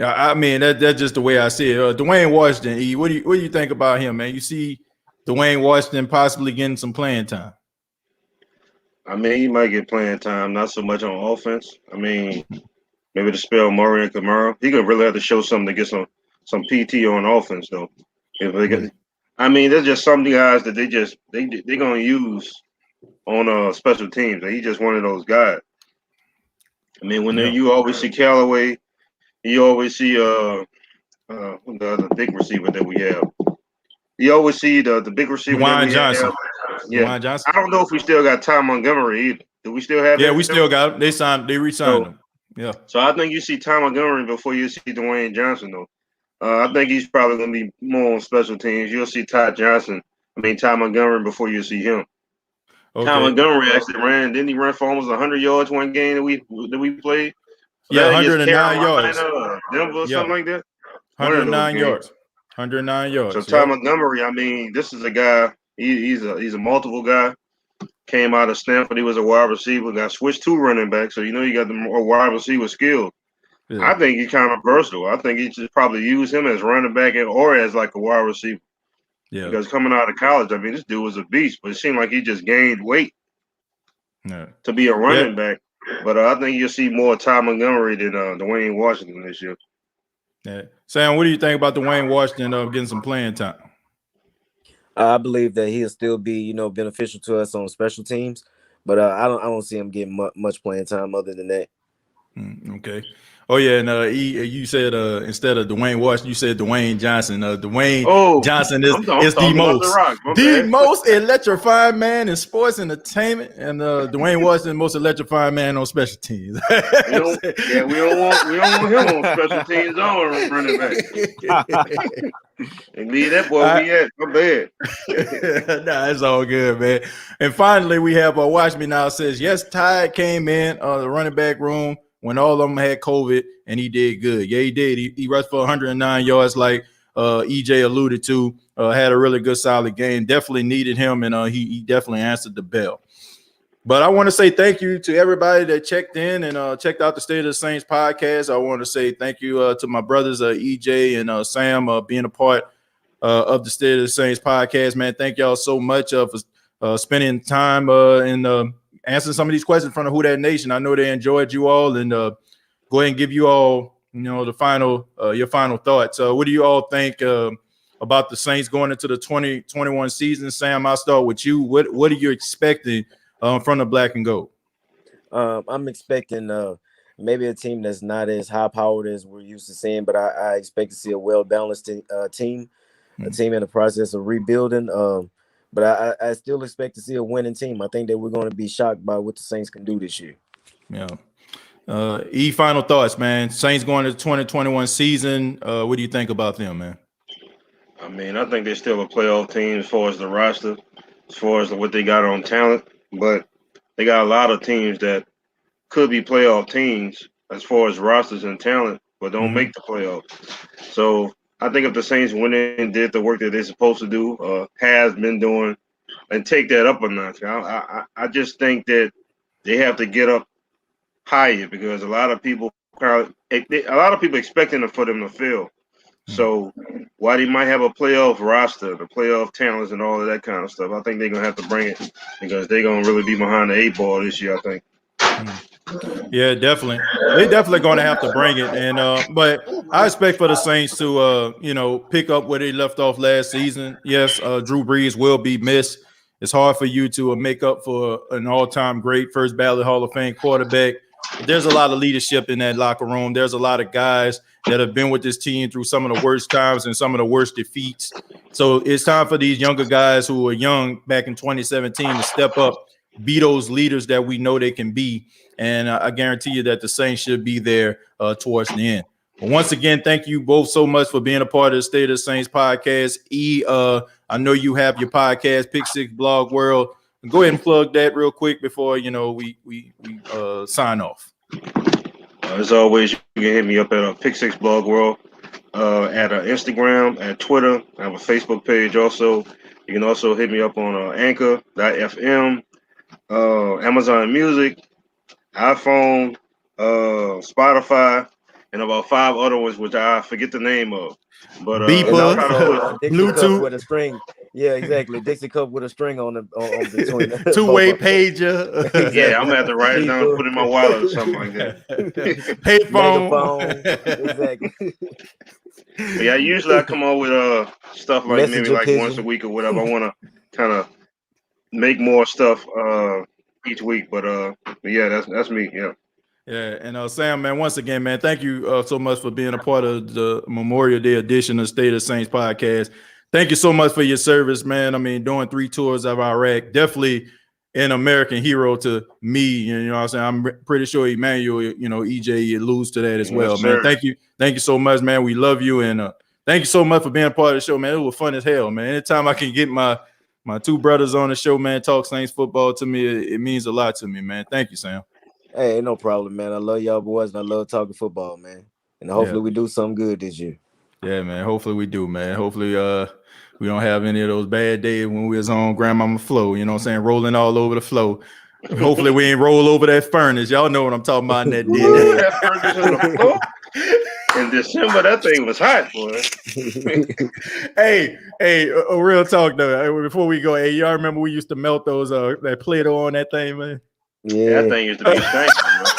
I mean, that's just the way I see it. Dwayne Washington, E, what do you think about him, man? You see Dwayne Washington possibly getting some playing time? I mean, he might get playing time, not so much on offense. I mean, maybe to spell Murray and Kamara. He gonna really have to show something to get some PT on offense, though. If they get, I mean, there's just some guys that they gonna use on special teams. He's just one of those guys. I mean, you always see Callaway. You always see the other big receiver that we have. You always see the big receiver. Juwan Johnson. Have. Yeah, Juwan Johnson. I don't know if we still got Ty Montgomery either. Do we still have? Yeah, we still got him. They re-signed him. Yeah. So I think you see Ty Montgomery before you see Dwayne Johnson, though. I think he's probably going to be more on special teams. You'll see Ty Montgomery before you see him. Okay. Ty Montgomery actually ran. Didn't he run for almost 100 yards one game that we played? Yeah, 109 yards. Denver or something like that. 109 yards. 109 yards. So Ty Montgomery, I mean, this is a guy. He's a multiple guy. Came out of Stanford. He was a wide receiver. Got switched to running back. So you got the more wide receiver skills. Yeah. I think he's kind of versatile. I think he should probably use him as running back or as like a wide receiver. Yeah. Because coming out of college, I mean, this dude was a beast, but it seemed like he just gained weight to be a running back. But I think you'll see more Ty Montgomery than Dwayne Washington this year. Yeah. Sam, what do you think about Dwayne Washington getting some playing time? I believe that he'll still be, beneficial to us on special teams, but I don't see him getting much playing time other than that. Okay. Oh yeah, and you said instead of Dwayne Washington, you said Dwayne Johnson. Dwayne Johnson is the most electrifying man in sports entertainment, and Dwayne Washington most electrifying man on special teams. we don't want him on special teams on running back. And leave that boy I'm bad. Nah, it's all good, man. And finally, we have Watch Me Now says, yes, Ty came in the running back room when all of them had COVID, and he did good. Yeah, he did. He rushed for 109 yards, like EJ alluded to. Had a really good, solid game. Definitely needed him, and he definitely answered the bell. But I want to say thank you to everybody that checked in and checked out the State of the Saints podcast. I want to say thank you to my brothers EJ and Sam being a part of the State of the Saints podcast. Man, thank y'all so much for spending time and answering some of these questions from the Who Dat Nation. I know they enjoyed you all, and go ahead and give you all, the final your final thoughts. What do you all think about the Saints going into the 2021 season? Sam, I'll start with you. What are you expecting from the black and gold? I'm expecting maybe a team that's not as high powered as we're used to seeing, but I expect to see a well balanced team, a team in the process of rebuilding. But I still expect to see a winning team. I think that we're going to be shocked by what the Saints can do this year. Yeah. Final thoughts, man. Saints going to the 2021 season. What do you think about them, man? I mean, I think they're still a playoff team as far as the roster, as far as what they got on talent. But they got a lot of teams that could be playoff teams as far as rosters and talent, but don't make the playoffs. So I think if the Saints went in and did the work that they're supposed to do, has been doing, and take that up a notch, I just think that they have to get up higher because a lot of people expecting for them to fail. So while they might have a playoff roster, the playoff talents and all of that kind of stuff, I think they're going to have to bring it because they're going to really be behind the 8 ball this year, I think. Yeah, definitely. They're definitely going to have to bring it. And but I expect for the Saints to, pick up where they left off last season. Yes, Drew Brees will be missed. It's hard for you to make up for an all-time great first ballot Hall of Fame quarterback there's a lot of leadership in that locker room. There's a lot of guys that have been with this team through some of the worst times and some of the worst defeats. So it's time for these younger guys who were young back in 2017 to step up, be those leaders that we know they can be. And I guarantee you that the Saints should be there towards the end. But once again, thank you both so much for being a part of the State of the Saints podcast. I know you have your podcast, Pick Six Blog World. Go ahead and plug that real quick before we sign off. As always, you can hit me up at Pick Six Blog World, at Instagram, at Twitter. I have a Facebook page also. You can also hit me up on Anchor.fm, Amazon Music, iPhone, Spotify, and about 5 other ones which I forget the name of. But Beeper, Bluetooth with a string. Yeah, exactly. Dixie cup with a string on between two-way pager. Exactly. Yeah, I'm gonna have to write it down and put it in my wallet or something like that. Payphone. Exactly. Yeah, usually I come up with stuff like Messenger maybe like pigeon. once a week or whatever. I want to kind of make more stuff each week, but yeah, that's me. Yeah. Yeah, and Sam, man, once again, man, thank you so much for being a part of the Memorial Day edition of State of the Saints podcast. Thank you so much for your service, man. I mean, doing 3 tours of Iraq, definitely an American hero to me. You know what I'm saying? I'm pretty sure Emmanuel, EJ alludes to that as well, Yes, man. sir. Thank you so much, man. We love you, and thank you so much for being a part of the show, man. It was fun as hell, man. Anytime I can get my 2 brothers on the show, man, talk Saints football to me, it means a lot to me, man. Thank you, Sam. Hey, ain't no problem, man. I love y'all boys, and I love talking football, man. And hopefully we do something good this year. Yeah, man. Hopefully we do, man. Hopefully we don't have any of those bad days when we was on Grandmama Flow, you know what I'm saying, rolling all over the flow. Hopefully we ain't roll over that furnace. Y'all know what I'm talking about in that day. That furnace on the floor. In December, that thing was hot, boy. Hey, real talk though. Before we go, hey, y'all remember we used to melt those that Play-Doh on that thing, man? Yeah, That thing used to be stank, bro.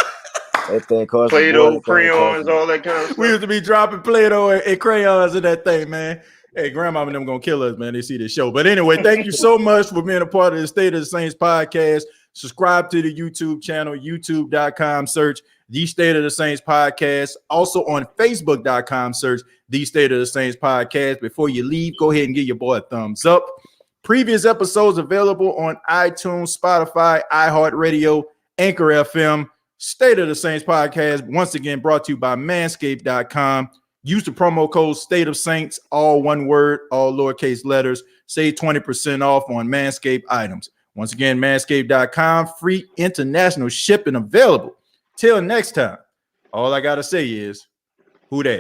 that thing cost Play-Doh, crayons, all that kind of stuff. We used to be dropping Play-Doh and crayons in that thing, man. Hey, Grandma and them gonna kill us, man. They see this show. But anyway, thank you so much for being a part of the State of the Saints podcast. Subscribe to the YouTube channel, youtube.com, search The State of the Saints podcast. Also on facebook.com, search The State of the Saints podcast. Before you leave, go ahead and give your boy a thumbs up. Previous episodes available on iTunes, Spotify, iHeartRadio, Anchor FM. State of the Saints podcast, once again, brought to you by Manscaped.com. Use the promo code State of Saints, all one word, all lowercase letters. Save 20% off on Manscaped items. Once again, Manscaped.com, free international shipping available. Till next time, all I got to say is, who dat?